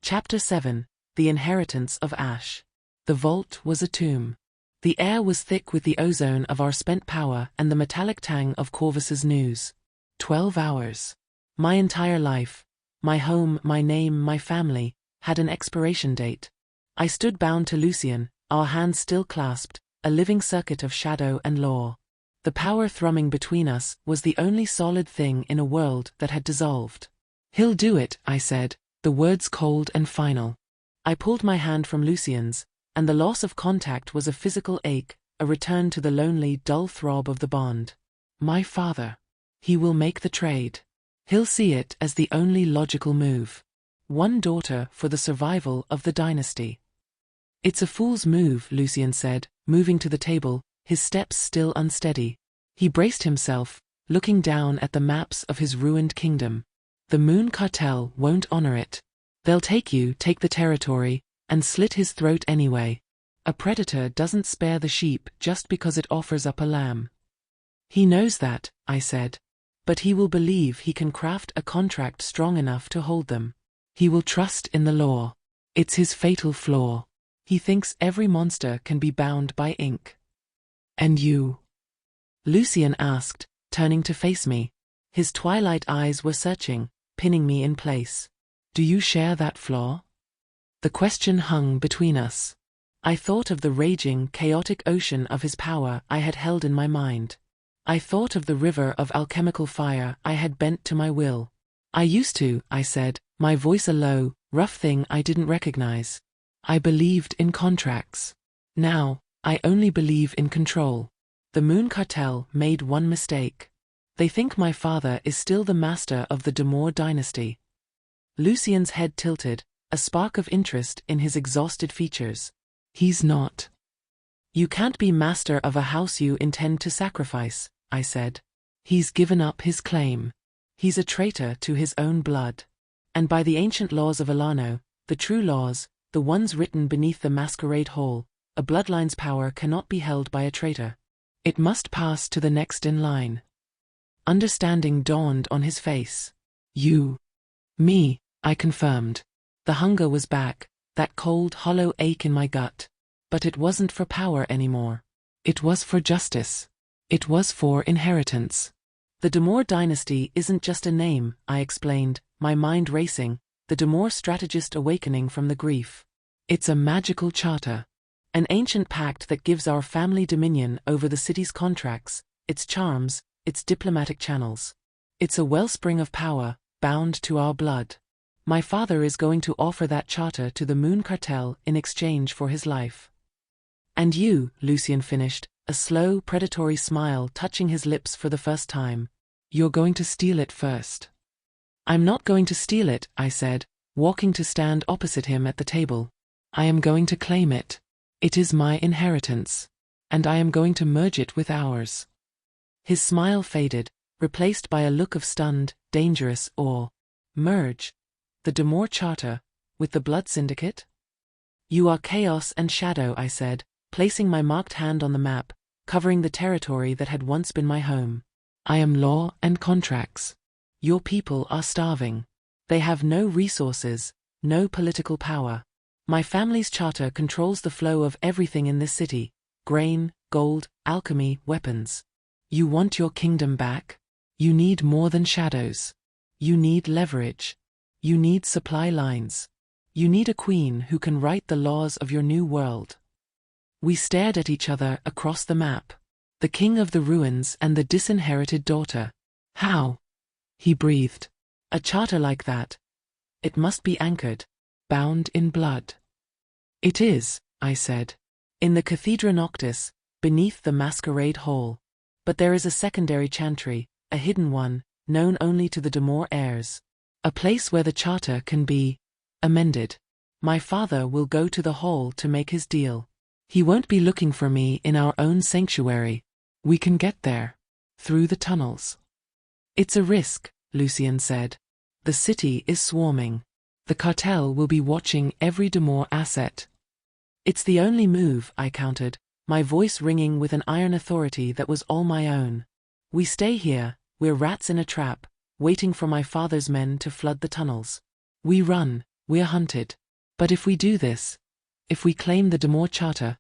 Chapter 7. The Inheritance of Ash. The vault was a tomb. The air was thick with the ozone of our spent power and the metallic tang of Corvus's news. 12 hours. My entire life, my home, my name, my family, had an expiration date. I stood bound to Lucien, our hands still clasped, a living circuit of shadow and law. The power thrumming between us was the only solid thing in a world that had dissolved. He'll do it, I said, the words cold and final. I pulled my hand from Lucien's, and the loss of contact was a physical ache, a return to the lonely, dull throb of the bond. My father. He will make the trade. He'll see it as the only logical move. One daughter for the survival of the dynasty. It's a fool's move, Lucien said, moving to the table, his steps still unsteady. He braced himself, looking down at the maps of his ruined kingdom. The Moon Cartel won't honor it. They'll take the territory, and slit his throat anyway. A predator doesn't spare the sheep just because it offers up a lamb. He knows that, I said. But he will believe he can craft a contract strong enough to hold them. He will trust in the law. It's his fatal flaw. He thinks every monster can be bound by ink. And you? Lucien asked, turning to face me. His twilight eyes were searching, pinning me in place. Do you share that flaw? The question hung between us. I thought of the raging, chaotic ocean of his power I had held in my mind. I thought of the river of alchemical fire I had bent to my will. I used to, I said, my voice a low, rough thing I didn't recognize. I believed in contracts. Now, I only believe in control. The Moon Cartel made one mistake. They think my father is still the master of the Demore dynasty. Lucien's head tilted, a spark of interest in his exhausted features. He's not. You can't be master of a house you intend to sacrifice, I said. He's given up his claim. He's a traitor to his own blood. And by the ancient laws of Ilano, the true laws, the ones written beneath the masquerade hall, a bloodline's power cannot be held by a traitor. It must pass to the next in line. Understanding dawned on his face. You. Me, I confirmed. The hunger was back, that cold, hollow ache in my gut. But it wasn't for power anymore. It was for justice. It was for inheritance. The Demore dynasty isn't just a name, I explained, my mind racing, the Demore strategist awakening from the grief. It's a magical charter. An ancient pact that gives our family dominion over the city's contracts, its charms, its diplomatic channels. It's a wellspring of power, bound to our blood. My father is going to offer that charter to the Moon Cartel in exchange for his life. And you, Lucien finished, a slow, predatory smile touching his lips for the first time. You're going to steal it first. I'm not going to steal it, I said, walking to stand opposite him at the table. I am going to claim it. It is my inheritance. And I am going to merge it with ours. His smile faded, replaced by a look of stunned, dangerous awe. Merge? The Demore Charter? With the Blood Syndicate? You are chaos and shadow, I said, placing my marked hand on the map, covering the territory that had once been my home. I am law and contracts. Your people are starving. They have no resources, no political power. My family's charter controls the flow of everything in this city: grain, gold, alchemy, weapons. You want your kingdom back? You need more than shadows. You need leverage. You need supply lines. You need a queen who can write the laws of your new world. We stared at each other across the map. The king of the ruins and the disinherited daughter. How? He breathed. A charter like that. It must be anchored. Bound in blood. It is, I said. In the Cathedra Noctis, beneath the masquerade hall. But there is a secondary chantry, a hidden one, known only to the Demore heirs. A place where the charter can be amended. My father will go to the hall to make his deal. He won't be looking for me in our own sanctuary. We can get there. Through the tunnels. It's a risk, Lucien said. The city is swarming. The cartel will be watching every Demore asset. It's the only move, I countered, my voice ringing with an iron authority that was all my own. We stay here, we're rats in a trap, waiting for my father's men to flood the tunnels. We run, we're hunted. But if we do this, if we claim the Demore Charter,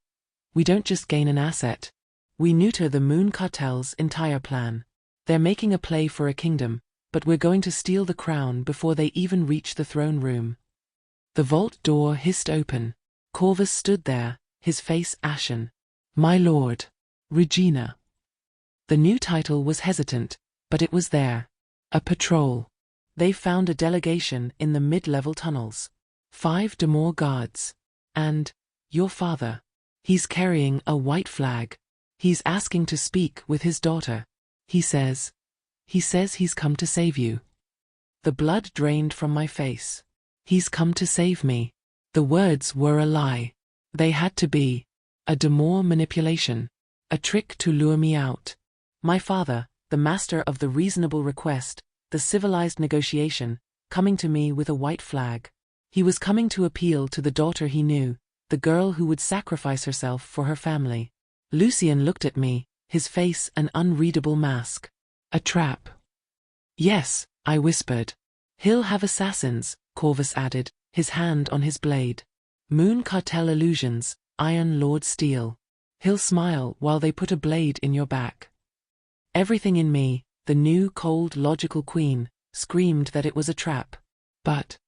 we don't just gain an asset. We neuter the Moon Cartel's entire plan. They're making a play for a kingdom, but we're going to steal the crown before they even reach the throne room. The vault door hissed open. Corvus stood there, his face ashen. My lord. Regina. The new title was hesitant, but it was there. A patrol. They found a delegation in the mid-level tunnels. 5 Demore guards. And your father. He's carrying a white flag. He's asking to speak with his daughter. He says he's come to save you. The blood drained from my face. He's come to save me. The words were a lie. They had to be. A Demore manipulation. A trick to lure me out. My father, the master of the reasonable request, the civilized negotiation, coming to me with a white flag. He was coming to appeal to the daughter he knew, the girl who would sacrifice herself for her family. Lucien looked at me, his face an unreadable mask. A trap. Yes, I whispered. He'll have assassins, Corvus added, his hand on his blade. Moon Cartel illusions, Iron Lord steel. He'll smile while they put a blade in your back. Everything in me, the new cold logical queen, screamed that it was a trap. But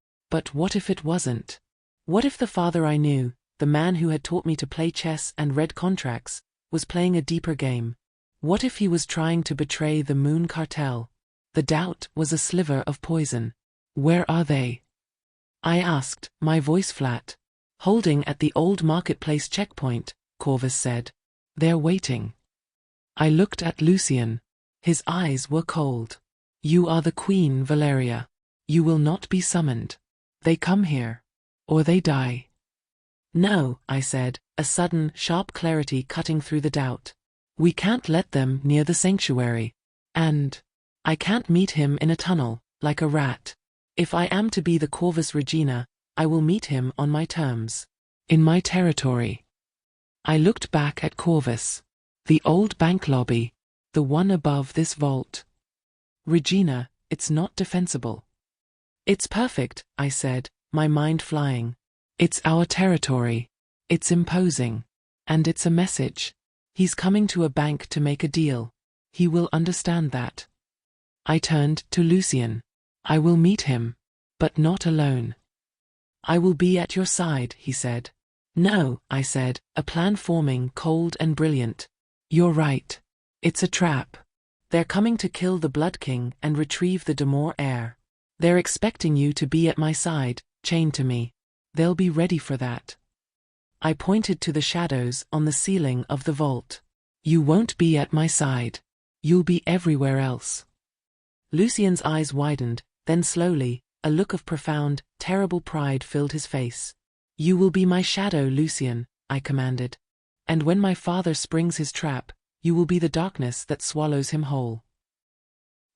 what if it wasn't? What if the father I knew, the man who had taught me to play chess and read contracts, was playing a deeper game? What if he was trying to betray the Moon Cartel? The doubt was a sliver of poison. Where are they? I asked, my voice flat. Holding at the old marketplace checkpoint, Corvus said. They're waiting. I looked at Lucien. His eyes were cold. You are the queen, Valeria. You will not be summoned. They come here. Or they die. No, I said, a sudden, sharp clarity cutting through the doubt. We can't let them near the sanctuary. And I can't meet him in a tunnel, like a rat. If I am to be the Corvus Regina, I will meet him on my terms. In my territory. I looked back at Corvus. The old bank lobby. The one above this vault. Regina, it's not defensible. It's perfect, I said, my mind flying. It's our territory. It's imposing. And it's a message. He's coming to a bank to make a deal. He will understand that. I turned to Lucien. I will meet him. But not alone. I will be at your side, he said. No, I said, a plan forming, cold and brilliant. You're right. It's a trap. They're coming to kill the Blood King and retrieve the Demore heir. They're expecting you to be at my side, chained to me. They'll be ready for that. I pointed to the shadows on the ceiling of the vault. You won't be at my side. You'll be everywhere else. Lucien's eyes widened, then slowly, a look of profound, terrible pride filled his face. You will be my shadow, Lucien, I commanded. And when my father springs his trap, you will be the darkness that swallows him whole.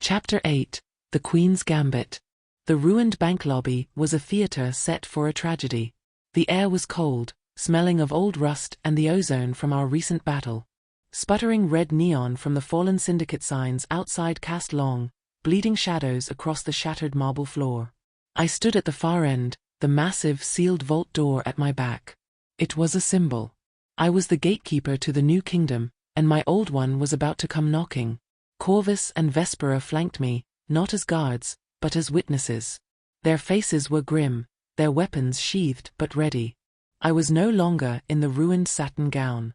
Chapter 8. The Queen's Gambit. The ruined bank lobby was a theater set for a tragedy. The air was cold, smelling of old rust and the ozone from our recent battle. Sputtering red neon from the fallen syndicate signs outside cast long, bleeding shadows across the shattered marble floor. I stood at the far end, the massive sealed vault door at my back. It was a symbol. I was the gatekeeper to the new kingdom, and my old one was about to come knocking. Corvus and Vespera flanked me, not as guards, but as witnesses. Their faces were grim, their weapons sheathed but ready. I was no longer in the ruined satin gown.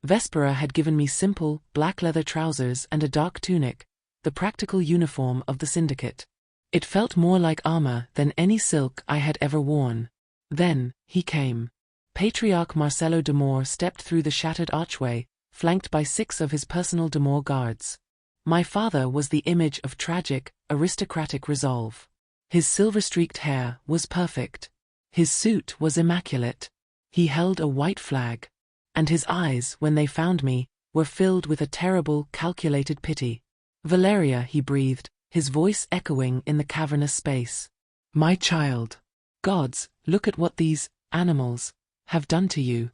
Vespera had given me simple, black leather trousers and a dark tunic, the practical uniform of the syndicate. It felt more like armor than any silk I had ever worn. Then, he came. Patriarch Marcello Demore stepped through the shattered archway, flanked by 6 of his personal Demore guards. My father was the image of tragic, aristocratic resolve. His silver-streaked hair was perfect. His suit was immaculate. He held a white flag. And his eyes, when they found me, were filled with a terrible, calculated pity. Valeria, he breathed, his voice echoing in the cavernous space. My child. Gods, look at what these animals have done to you.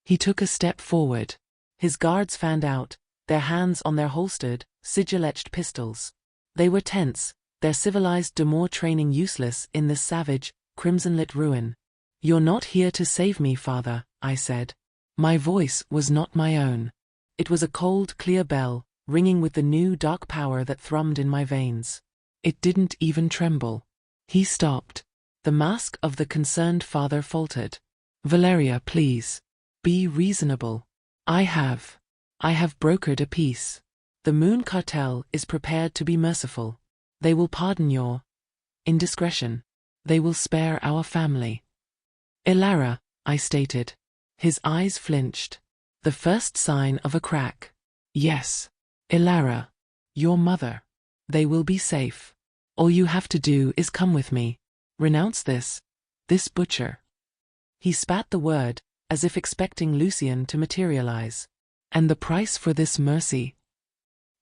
He took a step forward. His guards fanned out, their hands on their holstered, sigil-etched pistols. They were tense, their civilized Demore training useless in this savage, crimson-lit ruin. You're not here to save me, father, I said. My voice was not my own. It was a cold, clear bell, ringing with the new dark power that thrummed in my veins. It didn't even tremble. He stopped. The mask of the concerned father faltered. Valeria, please. Be reasonable. I have brokered a peace. The Moon Cartel is prepared to be merciful. They will pardon your indiscretion. They will spare our family. Ilara, I stated. His eyes flinched. The first sign of a crack. Yes. Ilara. Your mother. They will be safe. All you have to do is come with me. Renounce this butcher. He spat the word, as if expecting Lucien to materialize. And the price for this mercy?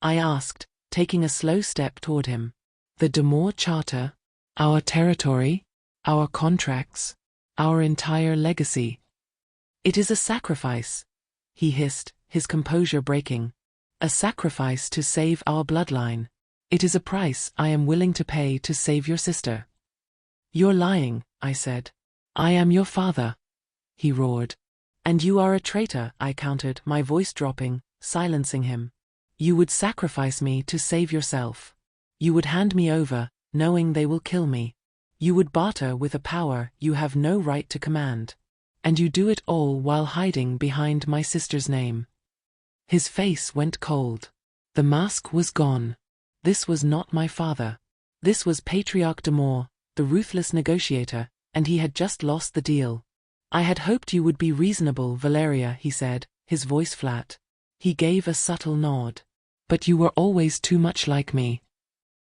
I asked, taking a slow step toward him. The Demore Charter? Our territory? Our contracts? Our entire legacy? It is a sacrifice, he hissed, his composure breaking. A sacrifice to save our bloodline. It is a price I am willing to pay to save your sister. You're lying, I said. I am your father, he roared. And you are a traitor, I countered, my voice dropping, silencing him. You would sacrifice me to save yourself. You would hand me over, knowing they will kill me. You would barter with a power you have no right to command. And you do it all while hiding behind my sister's name. His face went cold. The mask was gone. This was not my father. This was Patriarch Demore, the ruthless negotiator, and he had just lost the deal. I had hoped you would be reasonable, Valeria, he said, his voice flat. He gave a subtle nod. But you were always too much like me.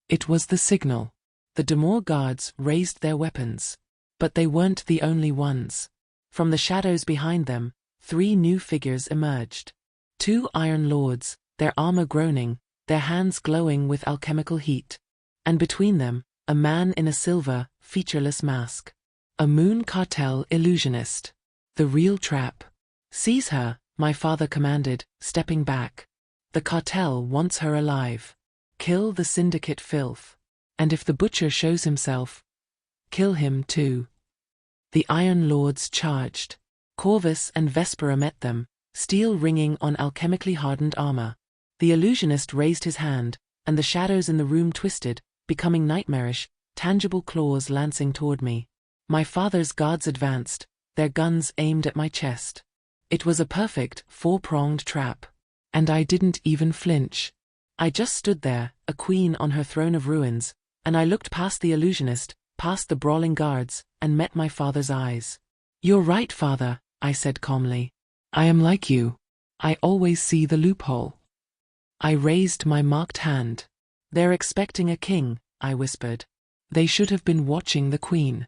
It was the signal. The Demore guards raised their weapons. But they weren't the only ones. From the shadows behind them, 3 new figures emerged. 2 Iron Lords, their armor groaning, their hands glowing with alchemical heat. And between them, a man in a silver, featureless mask. A Moon Cartel illusionist. The real trap. Seize her, my father commanded, stepping back. The cartel wants her alive. Kill the syndicate filth. And if the butcher shows himself, kill him too. The Iron Lords charged. Corvus and Vespera met them, steel ringing on alchemically hardened armor. The illusionist raised his hand, and the shadows in the room twisted, becoming nightmarish, tangible claws lancing toward me. My father's guards advanced, their guns aimed at my chest. It was a perfect, four-pronged trap. And I didn't even flinch. I just stood there, a queen on her throne of ruins, and I looked past the illusionist, past the brawling guards, and met my father's eyes. "You're right, father," I said calmly. "I am like you. I always see the loophole." I raised my marked hand. "They're expecting a king," I whispered. "They should have been watching the queen."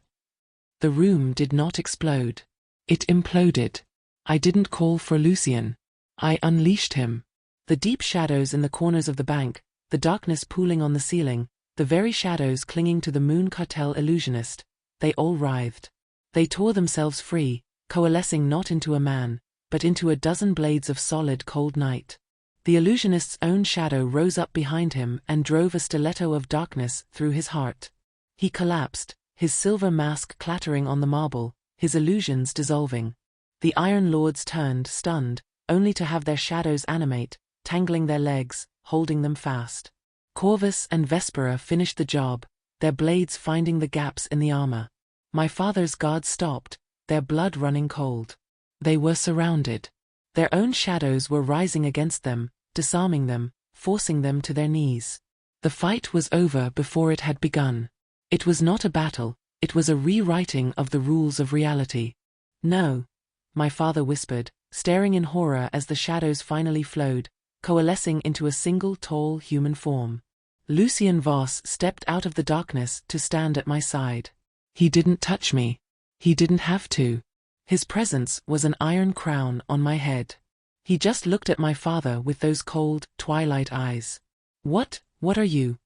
The room did not explode. It imploded. I didn't call for Lucien. I unleashed him. The deep shadows in the corners of the bank, the darkness pooling on the ceiling, the very shadows clinging to the Moon Cartel illusionist, they all writhed. They tore themselves free, coalescing not into a man, but into a dozen blades of solid cold night. The illusionist's own shadow rose up behind him and drove a stiletto of darkness through his heart. He collapsed, his silver mask clattering on the marble, his illusions dissolving. The Iron Lords turned, stunned, only to have their shadows animate, tangling their legs, holding them fast. Corvus and Vespera finished the job, their blades finding the gaps in the armor. My father's guards stopped, their blood running cold. They were surrounded. Their own shadows were rising against them, disarming them, forcing them to their knees. The fight was over before it had begun. It was not a battle, it was a rewriting of the rules of reality. "No," my father whispered, staring in horror as the shadows finally flowed, coalescing into a single tall human form. Lucien Voss stepped out of the darkness to stand at my side. He didn't touch me. He didn't have to. His presence was an iron crown on my head. He just looked at my father with those cold, twilight eyes. What are you?"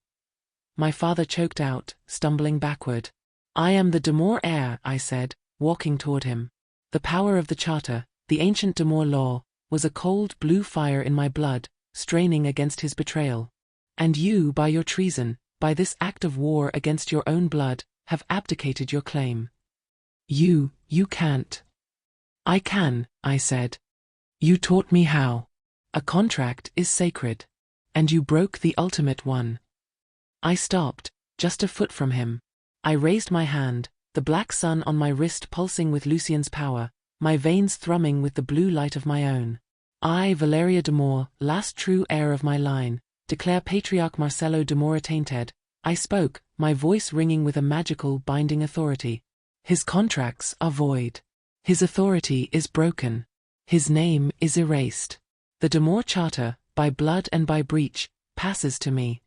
My father choked out, stumbling backward. "I am the heir," I said, walking toward him. The power of the charter, the ancient law, was a cold blue fire in my blood, straining against his betrayal. "And you, by your treason, by this act of war against your own blood, have abdicated your claim." You can't." "I can," I said. "You taught me how. A contract is sacred. And you broke the ultimate one." I stopped, just a foot from him. I raised my hand, the black sun on my wrist pulsing with Lucien's power, my veins thrumming with the blue light of my own. "I, Valeria de Moor, last true heir of my line, declare Patriarch Marcello de Moor attainted," I spoke, my voice ringing with a magical binding authority. "His contracts are void. His authority is broken. His name is erased. The de Moor Charter, by blood and by breach, passes to me."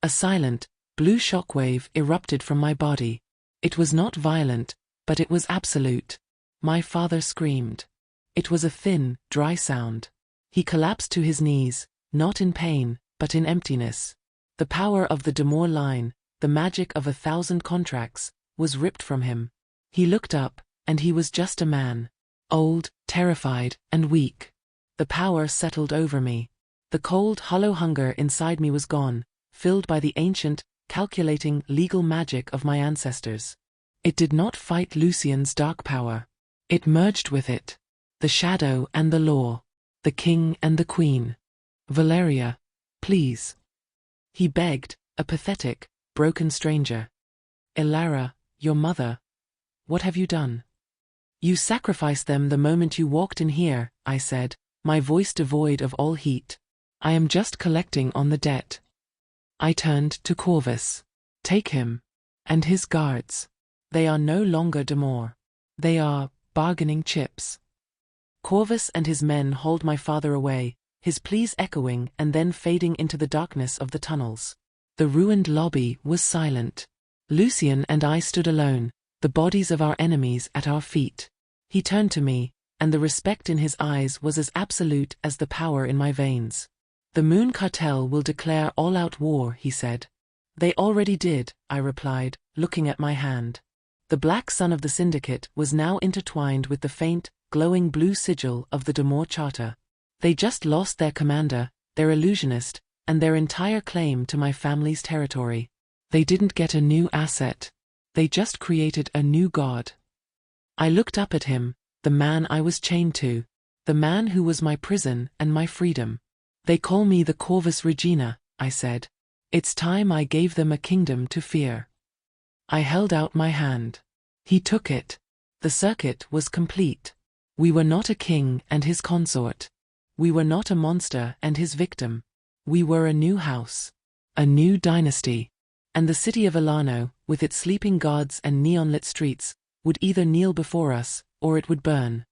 A silent, blue shockwave erupted from my body. It was not violent, but it was absolute. My father screamed. It was a thin, dry sound. He collapsed to his knees, not in pain, but in emptiness. The power of the de Moor line, the magic of 1,000 contracts, was ripped from him. He looked up, and he was just a man. Old, terrified, and weak. The power settled over me. The cold, hollow hunger inside me was gone, filled by the ancient, calculating, legal magic of my ancestors. It did not fight Lucien's dark power. It merged with it. The shadow and the law. The king and the queen. "Valeria, please." He begged, a pathetic, broken stranger. "Elara, your mother. What have you done?" "You sacrificed them the moment you walked in here," I said, my voice devoid of all heat. "I am just collecting on the debt." I turned to Corvus. "Take him. And his guards. They are no longer de Moor. They are bargaining chips." Corvus and his men hauled my father away, his pleas echoing and then fading into the darkness of the tunnels. The ruined lobby was silent. Lucien and I stood alone, the bodies of our enemies at our feet. He turned to me, and the respect in his eyes was as absolute as the power in my veins. "The Moon Cartel will declare all-out war," he said. "They already did," I replied, looking at my hand. The black sun of the syndicate was now intertwined with the faint, glowing blue sigil of the de Moor Charter. They just lost their commander, their illusionist, and their entire claim to my family's territory. They didn't get a new asset. They just created a new god. I looked up at him, the man I was chained to, the man who was my prison and my freedom. They call me the Corvus Regina, I said. It's time I gave them a kingdom to fear. I held out my hand. He took it. The circuit was complete. We were not a king and his consort. We were not a monster and his victim. We were a new house. A new dynasty. And the city of Alano, with its sleeping gods and neon-lit streets, would either kneel before us, or it would burn.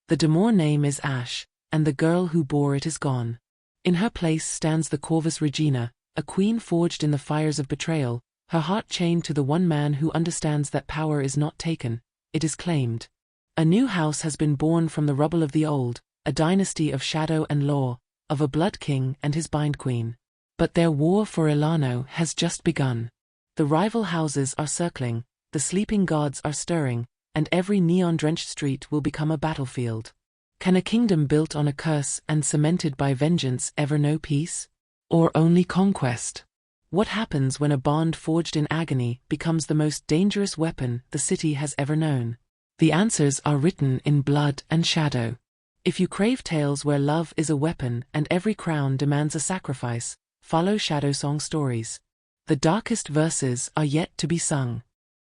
The Demore name is Ash, and the girl who bore it is gone. In her place stands the Corvus Regina, a queen forged in the fires of betrayal, her heart chained to the one man who understands that power is not taken, it is claimed. A new house has been born from the rubble of the old, a dynasty of shadow and law, of a blood king and his bind queen. But their war for Ilano has just begun. The rival houses are circling, the sleeping gods are stirring, and every neon-drenched street will become a battlefield. Can a kingdom built on a curse and cemented by vengeance ever know peace? Or only conquest? What happens when a bond forged in agony becomes the most dangerous weapon the city has ever known? The answers are written in blood and shadow. If you crave tales where love is a weapon and every crown demands a sacrifice, follow Shadow Song stories. The darkest verses are yet to be sung.